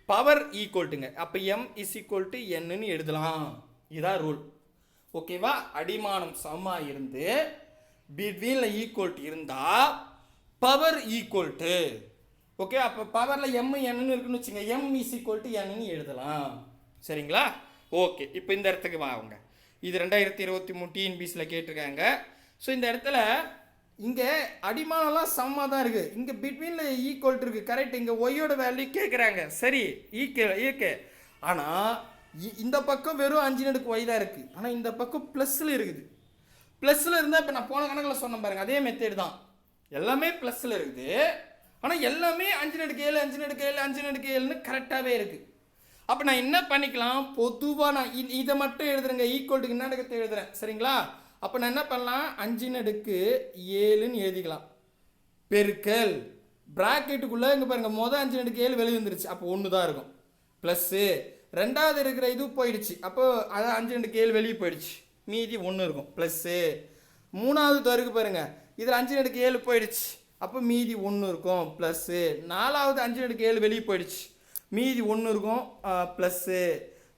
பவர் ஈக்குவல்ட்டுங்க. அப்போ m = என்னன்னு எழுதலாம். இதான் ரூல் ஓகேவா. அடிமானம் சமமாக இருந்து பிட்வீனில் ஈக்குவல்ட்டு இருந்தால் பவர் ஈக்குவல்ட்டு ஓகே. அப்போ பவரில் m என்னன்னு இருக்குன்னு வச்சுங்க, m = என்னன்னு எழுதலாம். சரிங்களா? ஓகே. இப்போ இந்த இடத்துக்கு வாங்க. இது 2023 டிஎன்பிசியில் கேட்டிருக்காங்க. ஸோ இந்த இடத்துல இங்கே அடிமானம்லாம் சமமாக தான் இருக்குது, இங்கே பிட்வீனில் ஈக்குவல்ட்டு இருக்குது. கரெக்ட். இங்கே ஒய்யோட வேல்யூ கேட்குறாங்க. சரி, ஈக்கு. ஆனால் இந்த பக்கம் வெறும் 5⁻y தான் இருக்குது, ஆனால் இந்த பக்கம் ப்ளஸில் இருக்குது. ப்ளஸில் இருந்தால் இப்போ நான் போன கணக்கில் சொன்ன பாருங்க, அதே மெத்தேடு தான். எல்லாமே ப்ளஸில் இருக்குது, ஆனால் எல்லாமே 5⁻7 5⁻7 5⁻7ன்னு கரெக்டாகவே இருக்குது. அப்போ நான் என்ன பண்ணிக்கலாம், பொதுவாக நான் இதை மட்டும் எழுதுறேங்க, ஈக்குவல்ட்டுக்கு என்ன இடத்தை எழுதுறேன். சரிங்களா? அப்போ நான் என்ன பண்ணலாம், 5⁻7ன்னு எழுதிக்கலாம். பெருக்கல் ப்ராக்கெட்டுக்குள்ளே இங்கே பாருங்கள், மொதல் 5⁻7 வெளியே வந்துருச்சு, அப்போ 1 தான் இருக்கும். ப்ளஸ்ஸு ரெண்டாவது இருக்கிற இது போயிடுச்சு, அப்போ அதான் 5⁻7 வெளியே போயிடுச்சு, மீதி 1 இருக்கும். ப்ளஸ்ஸு மூணாவது தருக்கு பாருங்கள், இதில் 5⁻7 போயிடுச்சு, அப்போ மீதி 1 இருக்கும். ப்ளஸ்ஸு நாலாவது 5⁻7 வெளியே போயிடுச்சு, மீதி 1 இருக்கும். ப்ளஸ்ஸு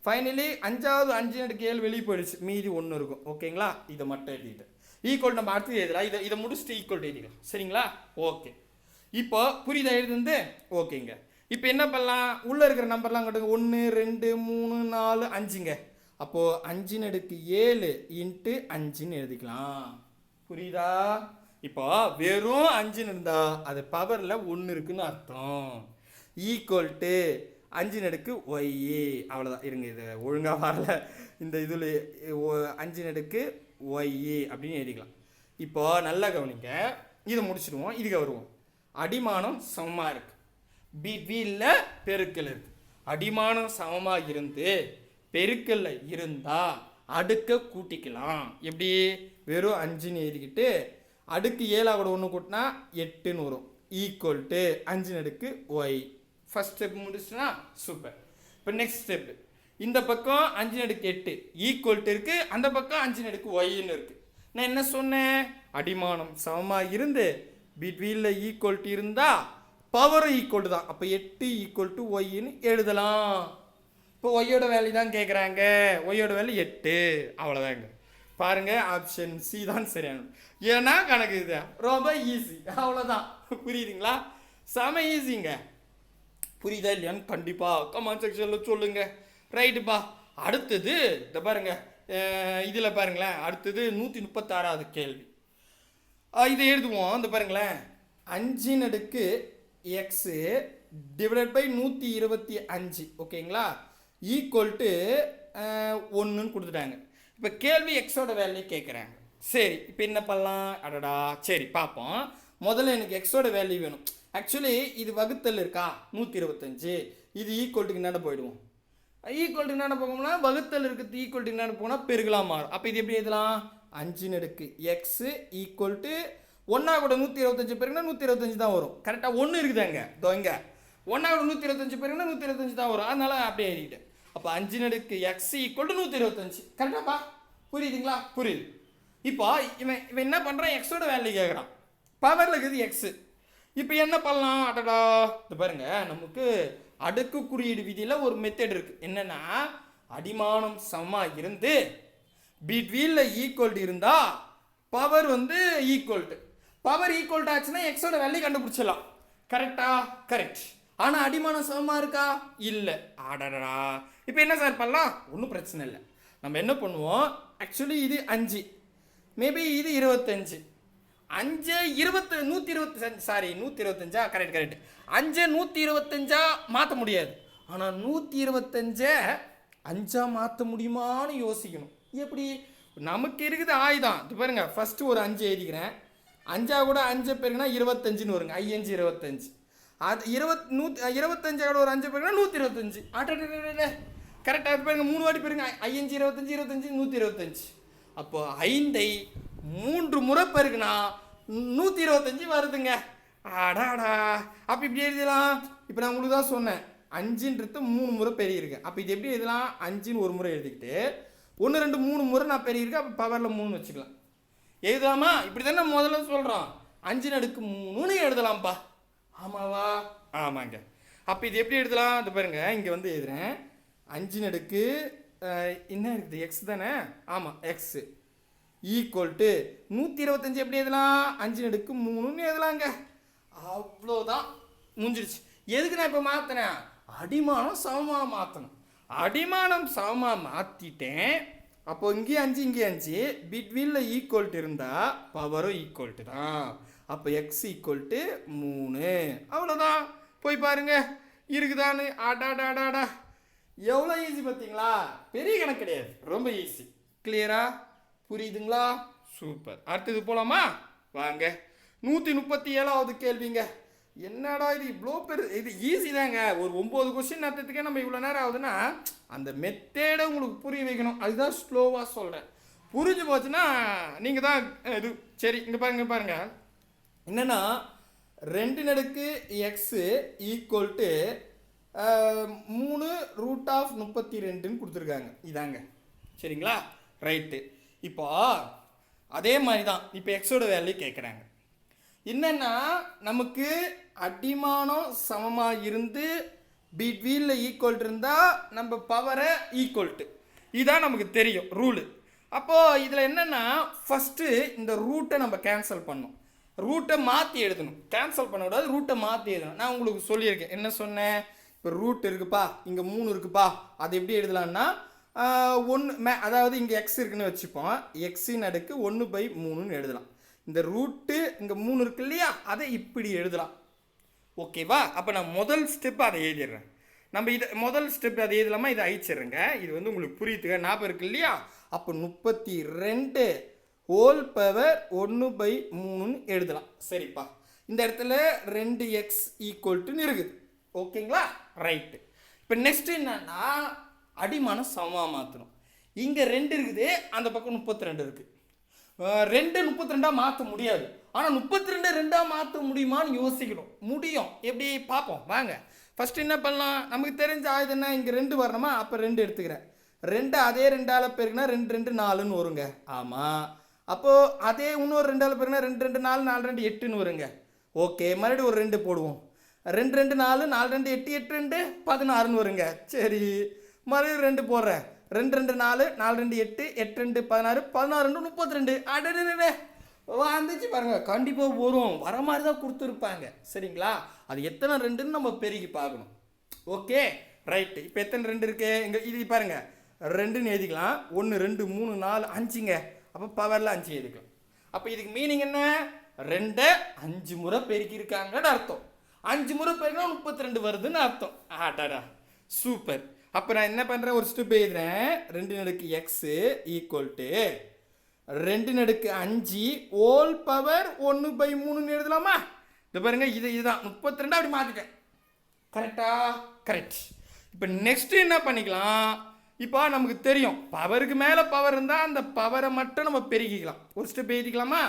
ஃபைனலி அஞ்சாவது 5⁻7 வெளியே போயிடுச்சு, மீதி 1 இருக்கும். ஓகேங்களா? இதை மட்டும் எழுதிட்டேன். ஈக்குவல் நம்ம அடுத்து எழுதலாம். இதை முடிச்சுட்டு ஈக்குவல் எழுதிக்கலாம். சரிங்களா? ஓகே. இப்போ புரியுதா எழுதுந்து? ஓகேங்க. இப்போ என்ன பண்ணலாம், உள்ளே இருக்கிற நம்பர்லாம் கட்டுங்க. 1 2 3 4 5ங்க. அப்போது 5⁻7 × 5ன்னு எழுதிக்கலாம். புரியுதா? இப்போ வெறும் 5ன்னு இருந்தால் அது பவரில் 1 இருக்குன்னு அர்த்தம். Equal to 5⁻y. அவ்வளோதான். இருங்க, இது ஒழுங்காக வரல இந்த இதில். 5⁻y அப்படின்னு எழுதிக்கலாம். இப்போ நல்லா கவனிங்க, இதை முடிச்சிடுவோம், இதுக்கு வருவோம். அடிமானம் சமமாக இருக்குது, பிட்வீனில் பெருக்கல் இருக்குது. அடிமானம் சமமாக இருந்து பெருக்கல்ல இருந்தால் அடுக்க கூட்டிக்கலாம். எப்படி? வெறும் 5ன்னு எழுதிக்கிட்டு அடுக்கு 7 1 கூட்டினா 8ன்னு வரும். Equal to 5⁻y. ஃபஸ்ட் ஸ்டெப் முடிச்சுன்னா சூப்பர். இப்போ நெக்ஸ்ட் ஸ்டெப்பு, இந்த பக்கம் 5⁻8 ஈக்குவல்ட்டு இருக்குது, அந்த பக்கம் 5⁻yன்னு இருக்குது. நான் என்ன சொன்னேன், அடிமானம் சமமாக இருந்து பிட்வீனில் ஈக்குவல்ட்டி இருந்தால் பவரும் ஈக்குவல் தான். அப்போ 8 = ஒய்ன்னு எழுதலாம். இப்போ ஒய்யோட வேல்யூ தான் கேட்குறாங்க. ஒய்யோட வேல்யூ 8, அவ்வளோதாங்க. பாருங்கள், ஆப்ஷன் சி தான் சரியான. ஏன்னா கணக்கு இது ரொம்ப ஈஸி, அவ்வளோதான். புரியுதுங்களா? செம ஈஸிங்க. புரியுதா இல்லையான்னு கண்டிப்பாக கமெண்ட் செக்ஷனில் சொல்லுங்கள். ரைட்டுப்பா. அடுத்தது இந்த பாருங்க, இதில் பாருங்களேன், அடுத்தது 136வது கேள்வி. இதை எழுதுவோம். இந்த பாருங்களேன், 5 எக்ஸு டிவைடட் பை 125, ஓகேங்களா, ஈக்குவல்ட்டு 1ன்னு கொடுத்துட்டாங்க. இப்போ கேள்வி எக்ஸோட வேல்யூ கேட்குறாங்க. சரி, இப்போ என்ன பண்ணலாம்? அடடா, சரி பார்ப்போம். முதல்ல எனக்கு எக்ஸோட வேல்யூ வேணும். ஆக்சுவலி இது வகுத்தல் இருக்கா 125, இது ஈக்குவல்ட்டுக்கு என்னென்ன போயிடுவோம். ஈக்குவல்ட்டுக்கு என்னென்ன போகணும்னா வகுத்தல் இருக்குது, ஈக்குவல்ட்டுக்கு என்னென்ன போனால் பெருகலாம் மாறும். அப்போ இது எப்படி எழுதலாம்? 5 எக்ஸு ஈக்குவல்ட்டு 1 கூட 125 பெருக்குனா 125 தான் வரும். கரெக்டாக 1 இருக்குதாங்க, இதோ இங்கே 1 கூட 125 பெருக்குனா 125 தான் வரும். அதனால அப்படியே எழுதிட்டேன். அப்போ 5 எக்ஸ் ஈக்குவல் டு 125. கரெக்டாப்பா? புரியுதுங்களா? புரியுது. இப்போ இவன் என்ன பண்ணுறான்? எக்ஸோட வேல்யூ கேட்குறான். பவரில் இருக்குது எக்ஸு. இப்போ என்ன பண்ணலாம்? அடடா, இது பாருங்க, நமக்கு அடுக்கு குறியீடு விதியில் ஒரு மெத்தட் இருக்குது. என்னென்னா, அடிமானம் சமமாக இருந்து பிட்வீனில் ஈக்குவல்ட்டு இருந்தால் பவர் ஈக்குவல்ட்டு. பவர் ஈக்குவல்ட்டு ஆச்சுன்னா எக்ஸோட வேல்யூ கண்டுபிடிச்சிடலாம். கரெக்டா? கரெக்ட். ஆனால் அடிமானம் சமமாக இருக்கா? இல்லை. ஆடடா, இப்போ என்ன சார் பண்ணலாம்? ஒன்றும் பிரச்சனை இல்லை. நம்ம என்ன பண்ணுவோம்? ஆக்சுவலி இது 5, மேபி இது 25. 5 125, சாரி 125, கரெக்ட். 5 125 மாற்ற முடியாது. ஆனால் 125 5 மாற்ற முடியுமான்னு யோசிக்கணும். எப்படி? நமக்கு இருக்குது ஆயுதம். இது பாருங்க, ஃபஸ்ட்டு ஒரு 5 எழுதிக்கிறேன். 5 கூட 5 பேருக்குன்னா 25ன்னு வருங்க. 5 25. அது 25 ஒரு 5 பேருக்குன்னா 125. கரெக்டாக பாருங்க, 3 வாட்டி பாருங்க. 5 25 25 125. அப்போ 5ஐ 3 முறை பெருக்குனா 125 வருதுங்க. ஆடாடா, அப்போ இப்படி எழுதலாம். இப்போ நான் உங்களுக்கு தான் சொன்னேன், 5ன்றது 3 முறை பெருகிருக்கு. அப்போ இது எப்படி எழுதலாம்? 5ன்னு ஒரு முறை எழுதிக்கிட்டு 1 2 3 முறை நான் பெருகிருக்கு. அப்போ பவரில் 3 வச்சுக்கலாம். எழுதாமா? இப்படி தானே முதல்ல சொல்கிறோம். 5 3ன்னு எழுதலாம்ப்பா. ஆமாவா? ஆமாங்க. அப்போ இது எப்படி எழுதலாம்? இது பாருங்க, இங்கே எழுதுறேன். 5 என்ன இருக்குது? எக்ஸ் தானே? ஆமாம், எக்ஸு ஈக்குவல்ட்டு 125 எப்படி எழுதலாம்? 5 3ன்னு எழுதலாங்க. அவ்வளோதான், முடிஞ்சிருச்சு. எதுக்கு நான் இப்போ மாற்றினேன்? அடிமானம் சமமாக மாற்றணும். அடிமானம் சமமாக மாற்றிட்டேன். அப்போ இங்கேயும் 5 இங்கேயும் 5, பிட்வீனில் ஈக்குவல்ட்டு இருந்தால் பவரும் ஈக்குவல்ட்டு தான். அப்போ எக்ஸ் ஈக்குவல்ட்டு 3. அவ்வளோதான். போய் பாருங்க இருக்குதான்னு. ஆடாடாடாடா, எவ்வளோ ஈஸி பார்த்தீங்களா? பெரிய கணக்கு கிடையாது, ரொம்ப ஈஸி. கிளியரா? புரியுதுங்களா? சூப்பர். அடுத்தது போகலாமா? வாங்க. 137வது கேள்விங்க. என்னடா இது இவ்வளோ பெரு? இது ஈஸி தாங்க. ஒரு 9 கொஸ்டின் நடத்துறதுக்கே நம்ம இவ்வளோ நேரம் ஆகுதுன்னா அந்த மெத்தேடை உங்களுக்கு புரிய வைக்கணும். அதுதான் ஸ்லோவாக சொல்கிறேன். புரிஞ்சு போச்சுன்னா நீங்கள் தான் இது. சரி, இங்கே பாருங்க. என்னென்னா, 2 எக்ஸு ஈக்குவல்ட்டு 3√32ன்னு கொடுத்துருக்காங்க. இதாங்க, சரிங்களா? ரைட்டு. இப்போ அதே மாதிரி தான் இப்போ எக்ஸோட வேல்யூ கேட்குறாங்க. என்னென்னா, நமக்கு அடிமானம் சமமாக இருந்து பிட்வீனில் ஈக்குவல்ட்டு இருந்தால் நம்ம பவரை ஈக்குவல்ட்டு. இதுதான் நமக்கு தெரியும் ரூலு. அப்போது இதில் என்னென்னா, ஃபஸ்ட்டு இந்த ரூட்டை நம்ம கேன்சல் பண்ணணும். ரூட்டை மாற்றி எழுதணும். கேன்சல் பண்ணக்கூடாது, ரூட்டை மாற்றி எழுதணும். நான் உங்களுக்கு சொல்லியிருக்கேன். என்ன சொன்னேன்? இப்போ ரூட் இருக்குப்பா, இங்கே 3 இருக்குப்பா, அது எப்படி எழுதலான்னா 1, அதாவது இங்கே எக்ஸ் இருக்குன்னு வச்சுப்போம். எக்ஸின் அடுக்கு 1/3ன்னு எழுதலாம். இந்த ரூட்டு இங்கே 3 இருக்கு இல்லையா, அதை இப்படி எழுதலாம். ஓகேவா? அப்போ நான் முதல் ஸ்டெப்பு அதை எழுதிடுறேன். நம்ம இதை முதல் ஸ்டெப் அதை எழுதலாமா? இதை அழிச்சிடுறேங்க. இது உங்களுக்கு புரியுதுங்க, ஞாபகம் இருக்கு இல்லையா? அப்போ 32 ஹோல் பவர் 1/3ன்னு எழுதலாம். சரிப்பா. இந்த இடத்துல 2x ஈக்குவல்ட்டுன்னு இருக்குது. ஓகேங்களா? ரைட்டு. இப்போ நெக்ஸ்ட் என்னன்னா, அடிமானம் சமமாக மாற்றணும். இங்கே 2 இருக்குது, அந்த பக்கம் 32 இருக்குது. 2 32 மாற்ற முடியாது. ஆனால் 32 2 மாற்ற முடியுமான்னு யோசிக்கணும். முடியும். எப்படி பார்ப்போம் வாங்க. ஃபஸ்ட்டு என்ன பண்ணலாம்? நமக்கு தெரிஞ்ச ஆயுதம் என்ன? இங்கே 2 வரணுமா? அப்போ 2 எடுத்துக்கிறேன். 2 அதே 2ஆல் பெருக்குனா 2 2 4ன்னு வருங்க. ஆமாம். அப்போது அதே இன்னொரு 2ஆல் பெருக்குனா 2 2 4 4 2 8ன்னு வருங்க. ஓகே, மறுபடியும் ஒரு 2 போடுவோம். 2 2 4, 4 2 8, 8 2 16ன்னு வருங்க. சரி, மறுபடியும் 2 போடுறேன். 2 2 4, 4 2 8, 8 2 16, 16 2 32. அடடே வந்துச்சு பாருங்க. கண்டிப்பாக வரும், வர மாதிரி தான் கொடுத்துருப்பாங்க. சரிங்களா? அது எத்தனை 2ன்னு நம்ம பெருகி பார்க்கணும். Okay right. இப்போ எத்தனை 2 இருக்கு இங்கே? இது பாருங்க, 2ன்னு எழுதிக்கலாம். 1 2 3 4 5ங்க. அப்போ பவரில் 5 எழுதிக்கலாம். அப்போ இதுக்கு மீனிங் என்ன? 2 5 முறை பெருக்கியிருக்காங்கன்னு அர்த்தம். 5 முறை பெருக்கினா 32 வருதுன்னு அர்த்தம். ஆட்டாடா சூப்பர். அப்போ நான் என்ன பண்ணுறேன், ஒரு ஸ்டெப் எழுதுறேன். 2 நடுக்கு எக்ஸு ஈக்குவல் டு 2 நடுக்கு 5 ஹோல் பவர் 1/3ன்னு எழுதலாமா? இது பாருங்க, இதுதான் 32 அப்படி மாற்றிட்டேன். கரெக்டா? கரெக்ட். இப்போ நெக்ஸ்ட் என்ன பண்ணிக்கலாம்? இப்போ நமக்கு தெரியும் பவருக்கு மேலே பவர் இருந்தால் அந்த பவரை மட்டும் நம்ம பெருக்கிக்கலாம். ஒரு ஸ்டெப் எழுதிக்கலாமா?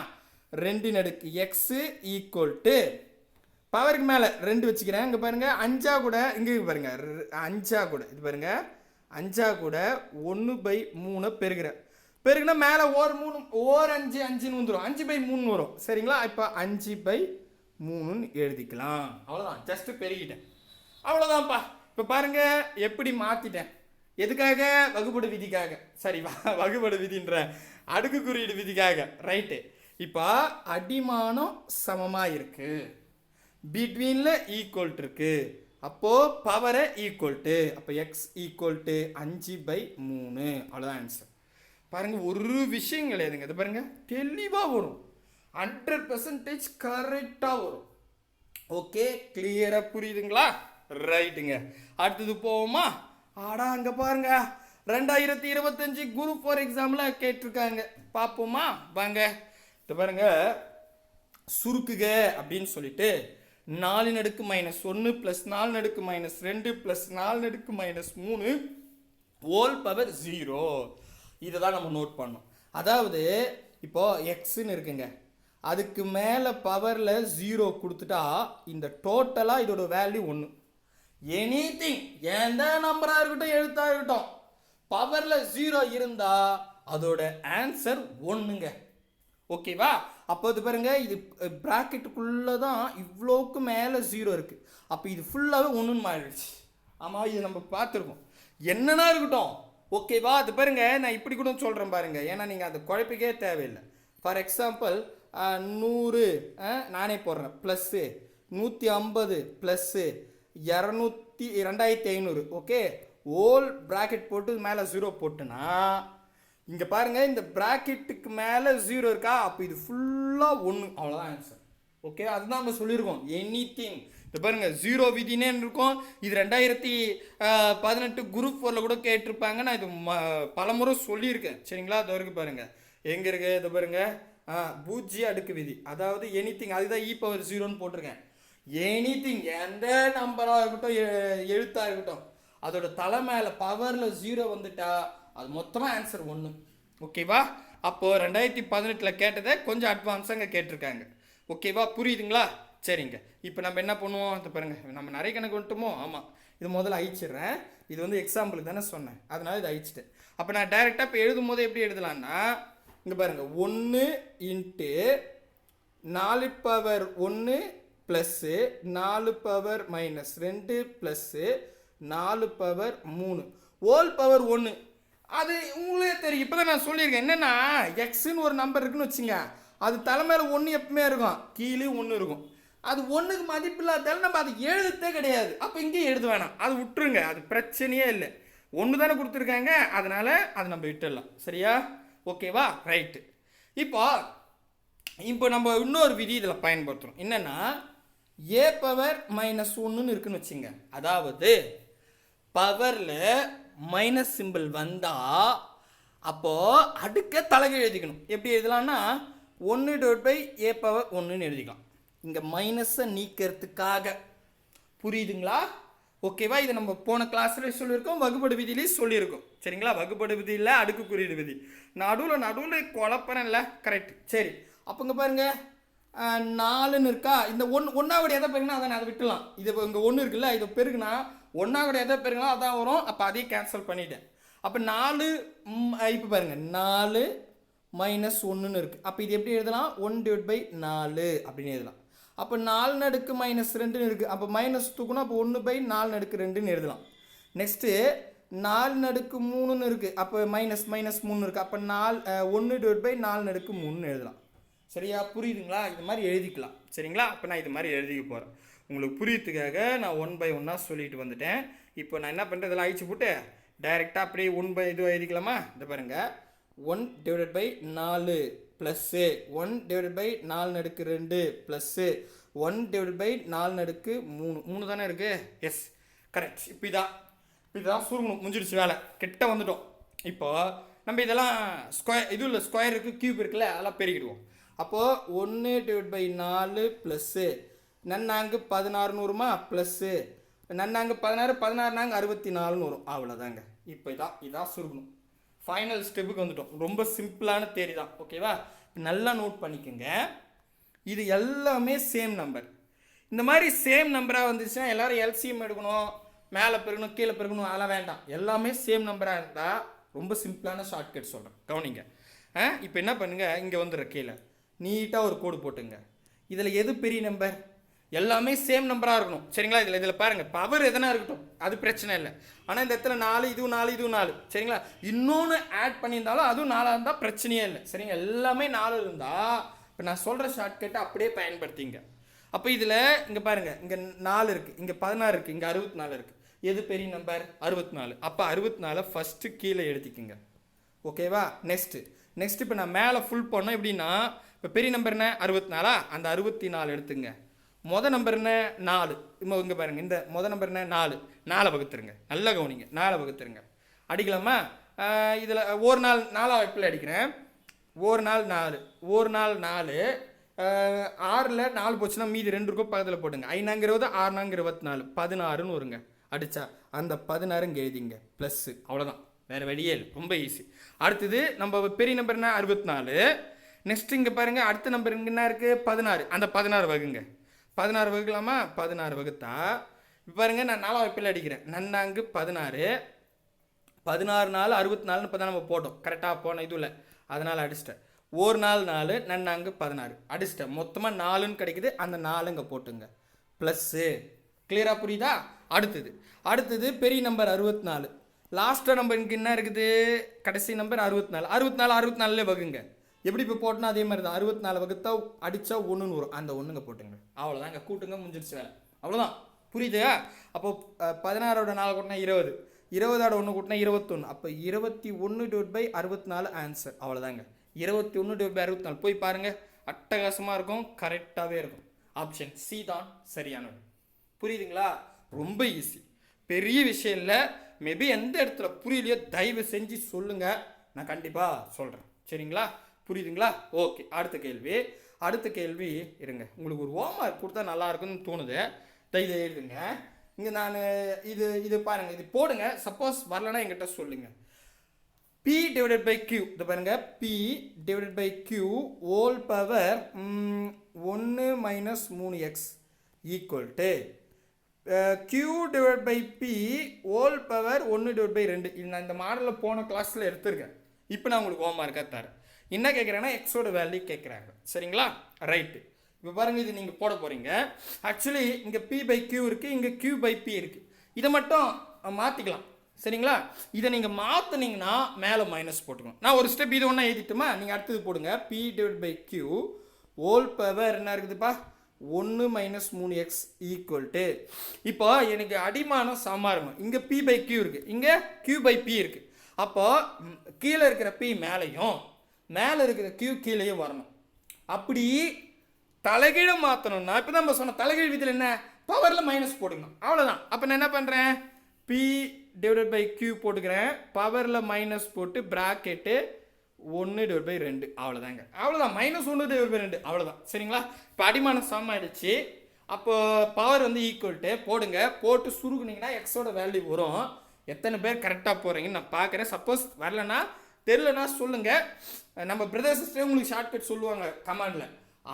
2 நடுக்கு எக்ஸு ஈக்குவல் டு பவருக்கு மேலே 2 வச்சுக்கிறேன். இங்கே பாருங்கள், 5 கூட இங்கே பாருங்க, 5 கூட இது பாருங்க, 5 கூட 1/3 பெருகிறேன். பெருகுனா மேலே ஓர் 3 ஓர் 5 5ன்னு வந்துடும். 5/3 வரும். சரிங்களா? இப்போ 5/3ன்னு எழுதிக்கலாம். அவ்வளோதான், ஜஸ்ட் பெருகிட்டேன். அவ்வளோதான்ப்பா. இப்போ பாருங்க எப்படி மாற்றிட்டேன். எதுக்காக? வகுப்படு விதிக்காக. சரி, வகுப்படு விதின்ற அடுக்கு குறியீடு விதிக்காக. ரைட்டு. இப்போ அடிமானம் சமமாக இருக்கு, பிட்வீனில் ஈக்குவல் இருக்கு. அப்போது பவரை ஈக்குவல் டு, அப்போ எக்ஸ் ஈக்குவல் டு 5/3. அவ்வளோதான் ஆன்சர். பாருங்கள், ஒரு விஷயம் கிடையாதுங்க. இது பாருங்கள், தெளிவாக வரும். 100% கரெக்டாக வரும். ஓகே, கிளியராக புரியுதுங்களா? ரைட்டுங்க. அடுத்தது போவோமா? ஆடா அங்கே பாருங்க, 2025 குரூப் 4 எக்ஸாமில் கேட்டிருக்காங்க. பார்ப்போமா வாங்க. இது பாருங்க, சுருக்குக அப்படின்னு சொல்லிட்டு 4 நடுக்கு -1 + 4 நடுக்கு -2 + 4 நடுக்கு -3 ஹோல் பவர் 0. இதை தான் நம்ம நோட் பண்ணோம். அதாவது இப்போ எக்ஸ்ன்னு இருக்குங்க, அதுக்கு மேலே பவரில் 0 கொடுத்துட்டா இந்த டோட்டலாக இதோட வேல்யூ 1. எனிதிங் எந்த நம்பராக இருக்கட்டும், எழுத்தாக இருக்கட்டும், பவரில் 0 இருந்தால் அதோட ஆன்சர் 1ங்க. ஓகேவா? அப்போ இது பாருங்க, இது ப்ராக்கெட்டுக்குள்ளே தான் இவ்வளோக்கு மேலே 0 இருக்குது. அப்போ இது ஃபுல்லாகவே 1ன்னு மாறிடுச்சு. ஆமாம், இது நம்ம பார்த்துருக்கோம். என்னன்னா இருக்கட்டும். ஓகேவா? அது பாருங்க, நான் இப்படி கூட சொல்கிறேன் பாருங்க, ஏன்னா நீங்கள் அந்த குழப்பிக்கே தேவையில்லை. ஃபார் எக்ஸாம்பிள் 100 நானே போடுறேன், plus 150 plus 2500. Okay, whole bracket போட்டு மேலே 0 போட்டுனா இங்கே பாருங்கள், இந்த ப்ராக்கெட்டுக்கு மேலே 0 இருக்கா? அப்போ இது ஃபுல்லாக 1. அவ்வளோதான் ஆன்சர். ஓகே, அதுதான் நம்ம சொல்லியிருக்கோம். எனிதிங் இது பாருங்கள், 0 விதினே இருக்கும். இது 2018 குரூப் 4ல் கூட கேட்டிருப்பாங்க. நான் இது பலமுறை சொல்லியிருக்கேன். சரிங்களா? அது வரைக்கும் பாருங்கள், எங்கே இருக்கு? இது பாருங்கள், பூஜ்ஜிய அடுக்கு விதி. அதாவது எனிதிங், அதுதான் e⁻0ன்னு போட்டிருக்கேன். எனிதிங் எந்த நம்பராக இருக்கட்டும், எழுத்தாக இருக்கட்டும், அதோட தலை மேலே பவரில் 0 வந்துட்டா அது மொத்தமாக ஆன்சர் 1. ஓகேவா? அப்போது 2018 கேட்டதை கொஞ்சம் அட்வான்ஸாக கேட்டிருக்காங்க. ஓகேவா? புரியுதுங்களா? சரிங்க. இப்போ நம்ம என்ன பண்ணுவோம்? இது பாருங்கள், நம்ம நிறைய கணக்கு வந்துட்டோமோ? ஆமாம், இது முதல்ல அழிச்சிடுறேன். இது வந்து எக்ஸாம்பிளுக்கு தானே சொன்னேன், அதனால இதை அழிச்சிட்டேன். அப்போ நான் டைரெக்டாக இப்போ எழுதும் போது எப்படி எழுதலான்னா, இங்கே பாருங்கள், 1 × 4⁻1 ப்ளஸ்ஸு 4⁻−2 ப்ளஸ்ஸு 4⁻3 ஹோல் பவர் 1. அது உங்களே தெரியும். இப்போ தான் நான் சொல்லியிருக்கேன். என்னென்னா, எக்ஸுன்னு ஒரு நம்பர் இருக்குன்னு வச்சுங்க, அது தலைமையில் 1 எப்பவுமே இருக்கும், கீழே 1 இருக்கும். அது 1க்கு மதிப்பு இல்லாதால நம்ம அது எழுதத்தே கிடையாது. அப்போ இங்கேயும் எழுத வேணாம், அது விட்டுருங்க, அது பிரச்சனையே இல்லை. 1 தானே கொடுத்துருக்காங்க, அதனால் அதை நம்ம விட்டுடலாம். சரியா? ஓகேவா? ரைட்டு. இப்போ நம்ம இன்னொரு விதி இதில் பயன்படுத்துகிறோம். என்னென்னா, a⁻−1ன்னு இருக்குன்னு வச்சுங்க. அதாவது பவரில் மைனஸ் சிம்பிள் வந்தால் அப்போது அடுக்க தலைகீழ் எழுதிக்கணும். எப்படி எழுதலாம்னா, 1/a⁻1ன்னு எழுதிக்கலாம். இங்கே மைனஸை நீக்கிறதுக்காக. புரியுதுங்களா? ஓகேவா? இதை நம்ம போன கிளாஸ்லேயே சொல்லியிருக்கோம், வகுப்படு விதியிலேயே சொல்லியிருக்கோம். சரிங்களா? வகுப்படு விதியில் அடுக்கு குறியீடு விதி. நடுவில் குழப்பறேன்ல. கரெக்ட். சரி, அப்போ இங்கே பாருங்கள், 4ன்னு இருக்கா? இந்த 1 எதை பெருகுனா அதான் அதை விட்டுலாம். இது இங்கே 1 இருக்குல்ல, இதை பெருகுனா 1 எதை பெருகுனா அதான் வரும். அப்போ அதையும் கேன்சல் பண்ணிவிட்டேன். அப்போ 4 இப்போ பாருங்கள், 4 - 1ன்னு இருக்குது. அப்போ இது எப்படி எழுதலாம்? 1/4 அப்படின்னு எழுதலாம். அப்போ 4 மைனஸ் 2ன்னு இருக்குது. அப்போ மைனஸ் தூக்கணும். அப்போ 1/4 எழுதலாம். நெக்ஸ்ட்டு 4/3ன்னு இருக்குது. அப்போ மைனஸ் மைனஸ் 3 இருக்குது. அப்போ 1/4 எழுதலாம். சரியா, புரியுதுங்களா? இது மாதிரி எழுதிக்கலாம். சரிங்களா? அப்போ நான் இது மாதிரி எழுதிக்க போகிறேன். உங்களுக்கு புரியுறதுக்காக நான் 1 by 1 சொல்லிட்டு வந்துட்டேன். இப்போ நான் என்ன பண்ணுறது, இதெல்லாம் அழிச்சு போட்டு டைரெக்டாக அப்படியே 1 by இது எழுதிக்கலாமா? இந்த பாருங்கள், 1/4 ப்ளஸ்ஸு 1/4 ப்ளஸ்ஸு 1/4 தானே இருக்குது. Yes, correct. இப்போ இதுதான் சுருங்கணும். முடிஞ்சிடுச்சு வேலை, கிட்ட வந்துட்டோம். இப்போ நம்ம இதெல்லாம் ஸ்கொயர், இது இல்லை ஸ்கொயர் இருக்குது, கியூப் இருக்குல்ல, அதெல்லாம் பெருக்கிடுவோம். அப்போது 1/4 ப்ளஸ்ஸு நன்னாங்கு 16 வருமா, ப்ளஸ்ஸு நன்னாங்கு 16 64 வரும். அவ்வளோதாங்க. இப்போ இதான் சுருங்கணும். ஃபைனல் ஸ்டெப்புக்கு வந்துட்டோம். ரொம்ப சிம்பிளான தேரி தான். ஓகேவா? நல்லா நோட் பண்ணிக்கோங்க. இது எல்லாமே சேம் நம்பர். இந்த மாதிரி சேம் நம்பராக வந்துச்சுன்னா எல்லோரும் எல்சிஎம் எடுக்கணும், மேலே பெருகணும் கீழே பெருகணும், அதெல்லாம் வேண்டாம். எல்லாமே சேம் நம்பராக இருந்தால் ரொம்ப சிம்பிளான ஷார்ட்கட் சொல்கிறேன், கவனிங்க. இப்போ என்ன பண்ணுங்கள், இங்கே வந்துடுற கீழே நீட்டாக ஒரு கோடு போட்டுங்க. இதில் எது பெரிய நம்பர்? எல்லாமே சேம் நம்பராக இருக்கணும். சரிங்களா? இதில் பாருங்கள், பவர் எதனா இருக்கட்டும், அது பிரச்சனை இல்லை. ஆனால் இந்த இடத்துல 4, இதுவும் 4, இதுவும் 4. சரிங்களா? இன்னொன்று ஆட் பண்ணியிருந்தாலும் அதுவும் 4 இருந்தால் பிரச்சனையே இல்லை. சரிங்க, எல்லாமே 4 இருந்தால் இப்போ நான் சொல்கிற ஷார்ட்கட்டை அப்படியே பயன்படுத்திங்க. அப்போ இதில் இங்கே பாருங்கள், இங்கே 4 இருக்குது, இங்கே 16 இருக்குது, இங்கே 64 இருக்குது. எது பெரிய நம்பர்? 64. அப்போ 64 ஃபஸ்ட்டு கீழே எழுதிக்குங்க. ஓகேவா? நெக்ஸ்ட்டு இப்போ நான் மேலே ஃபுல் பண்ணோம். எப்படின்னா, இப்போ பெரிய நம்பர் என்ன? 64. அந்த 64 எடுத்துங்க. நம்பர் என்ன? 4. இங்கே பாருங்கள், இந்த நம்பர் என்ன? 4 வகுத்துருங்க. நல்லா கவனிங்க, 4 வகுத்துருங்க. அடிக்கலாமா? இதில் ஒரு நாள் 4 எப்படி அடிக்கிறேன்? ஒரு நாள் 4, 6ல் 4 போச்சுன்னா மீதி 2 இருக்கும், பக்கத்தில் போட்டுங்க. 5 6 24 16ன்னு வருங்க. அடித்தா அந்த 16 இங்கே எழுதிங்க, ப்ளஸ்ஸு. அவ்வளோதான், வேறு வழியே இல்லை, ரொம்ப ஈஸி. அடுத்தது நம்ம பெரிய நம்பர் என்ன? 64. நெக்ஸ்ட் இங்கே பாருங்கள், அடுத்த நம்பர் இங்கே என்ன இருக்குது? 16. அந்த 16 வகுங்க. 16 வகுக்கலாமா? 16 வகுத்தா இப்போ பாருங்கள், நான் 4 வைப்பில் அடிக்கிறேன். நன்னாங்கு 16 4 64 இப்போ தான் நம்ம போட்டோம். கரெக்டாக போனோம், இது இல்லை, அதனால் அடிச்சிட்டேன். ஒரு நாள் 4 நன்னாங்கு 16 அடிச்சிட்டேன். மொத்தமாக 4ன்னு கிடைக்குது. அந்த 4 இங்கே போட்டுங்க, ப்ளஸ்ஸு. கிளியராக புரியுதா? அடுத்தது பெரிய நம்பர் 64. லாஸ்ட்டாக நம்பர் இங்கே என்ன இருக்குது? கடைசி நம்பர் 64. 64 வகுங்க. எப்படி இப்போ போட்டோன்னா அதே மாதிரி தான். 64 வகுத்தா அடித்தா 1ன்னு வரும். அந்த 1ங்க போட்டுங்க. அவ்வளோதான், இங்கே கூட்டுங்க, முடிஞ்சிருச்சு வேலை. அவ்வளோதான், புரியுதா? அப்போது 16ஓட 4 கூட்டினா 20, 20ஓட 1 கூட்டினா 21. அப்போ 21/64 ஆன்சர். அவ்வளோதாங்க, 21/64. போய் பாருங்கள், அட்டகாசமாக இருக்கும், கரெக்டாகவே இருக்கும். ஆப்ஷன் சி தான் சரியானது. புரியுதுங்களா? ரொம்ப ஈஸி, பெரிய விஷயம் இல்லை. மேபி எந்த இடத்துல புரியலையோ தயவு செஞ்சு சொல்லுங்கள், நான் கண்டிப்பாக சொல்கிறேன். சரிங்களா? புரியுதுங்களா? ஓகே. அடுத்த கேள்வி இருங்க, உங்களுக்கு ஒரு ஹோம்ஒர்க் கொடுத்தா நல்லா இருக்குன்னு தோணுது. இதை எழுதுங்க. இங்கே நான் இது பாருங்கள், இது போடுங்க. சப்போஸ் வரலன்னா என்கிட்ட சொல்லுங்கள். P/Q, இது பாருங்க, P/Q whole power 1 - 3x equal to Q/P whole power 1/2. இது நான் இந்த மாடலில் போன கிளாஸில் எடுத்துருக்கேன். இப்போ நான் உங்களுக்கு ஹோம்ஒர்க்காக தரேன். என்ன கேட்குறேன்னா எக்ஸோட வேல்யூ கேட்குறாங்க. சரிங்களா? ரைட்டு. இப்போ பாருங்கள், இது நீங்கள் போட போகிறீங்க. ஆக்சுவலி இங்கே P/Q இருக்குது, இங்கே Q/P இருக்குது. இதை மட்டும் மாற்றிக்கலாம். சரிங்களா? இதை நீங்கள் மாற்றினீங்கன்னா மேலே மைனஸ் போட்டுக்கணும். நான் ஒரு ஸ்டெப் இது ஒன்றா எழுதிட்டுமா, நீங்கள் அடுத்தது போடுங்க. P/Q ஹோல் பவர் என்ன இருக்குதுப்பா? 1 - 3x ஈக்குவல் டு, இப்போ எனக்கு அடிமானம் சமமாக இருக்கும். இங்கே P/Q இருக்குது, இங்கே Q/P இருக்குது. அப்போ கீழே இருக்கிற P மேலேயும் மேலே இருக்கிற Q கீழேயும் வரணும். அப்படி தலைகீழ மாற்றணும்னா இப்போ தான் நம்ம சொன்ன தலைகீழ் விதியில் என்ன? பவரில் மைனஸ் போட்டுக்கணும். அவ்வளோதான். அப்போ நான் என்ன பண்ணுறேன்? P/Q போட்டுக்கிறேன், பவரில் மைனஸ் போட்டு ப்ராக்கெட்டு 1/2. அவ்வளோதாங்க, அவ்வளோதான். -1/2. அவ்வளோதான். சரிங்களா? இப்போ அடிமானம் சமம் ஆயிடுச்சு. அப்போ பவர் வந்து ஈக்குவல் டு போடுங்க. போட்டு சுருக்குனிங்கன்னா எக்ஸோட வேல்யூ வரும். எத்தனை பேர் கரெக்டாக போகிறீங்கன்னு நான் பார்க்குறேன். சப்போஸ் வரலன்னா தெரிலனா சொல்லுங்கள். நம்ம பிரதர் சிஸ்டர் உங்களுக்கு ஷார்ட்கட் சொல்லுவாங்க கமெண்டில்.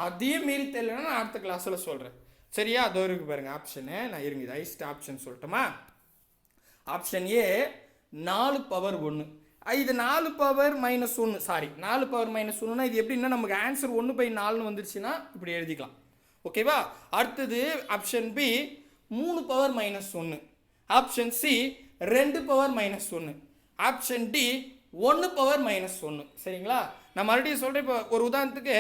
அதையும் மீறி தெரியலன்னா நான் அடுத்த கிளாஸில் சொல்கிறேன். சரியா? அதோ இருக்கு பாருங்கள் ஆப்ஷனு. நான் இருங்க, இது ஐஸ்ட் ஆப்ஷன் சொல்லட்டுமா? Option A 4 power 1. இது 4 பவர் -1. சாரி, 4 பவர் -1னா இது எப்படின்னா நமக்கு ஆன்சர் 1/4ன்னு வந்துருச்சுன்னா இப்படி எழுதிக்கலாம். ஓகேவா? அடுத்தது option B 3 power minus 1, option C 2 power minus 1, option D 1 power minus 1. சரிங்களா? நான் மறுபடியும் சொல்கிறேன். இப்போ ஒரு உதாரணத்துக்கு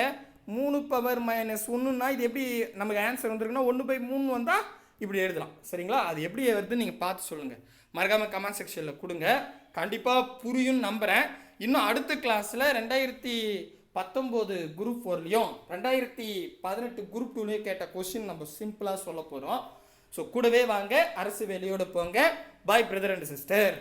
3 பவர் மைனஸ் 1ன்னா இது எப்படி நமக்கு ஆன்சர் வந்துருக்குன்னா 1/3 வந்தால் இப்படி எழுதலாம். சரிங்களா? அது எப்படி வருதுன்னு நீங்கள் பார்த்து சொல்லுங்கள். மறக்காமல் கமெண்ட் செக்ஷனில் கொடுங்க. கண்டிப்பாக புரியும்னு நம்புகிறேன். இன்னும் அடுத்த கிளாஸில் 2019 குரூப் 4லையும் 2018 குரூப் 2லையும் கேட்ட கொஸ்டின் நம்ம சிம்பிளாக சொல்ல போகிறோம். ஸோ கூடவே வாங்க, அரசு வேலையோடு போங்க. பாய் பிரதர் அண்ட் சிஸ்டர்.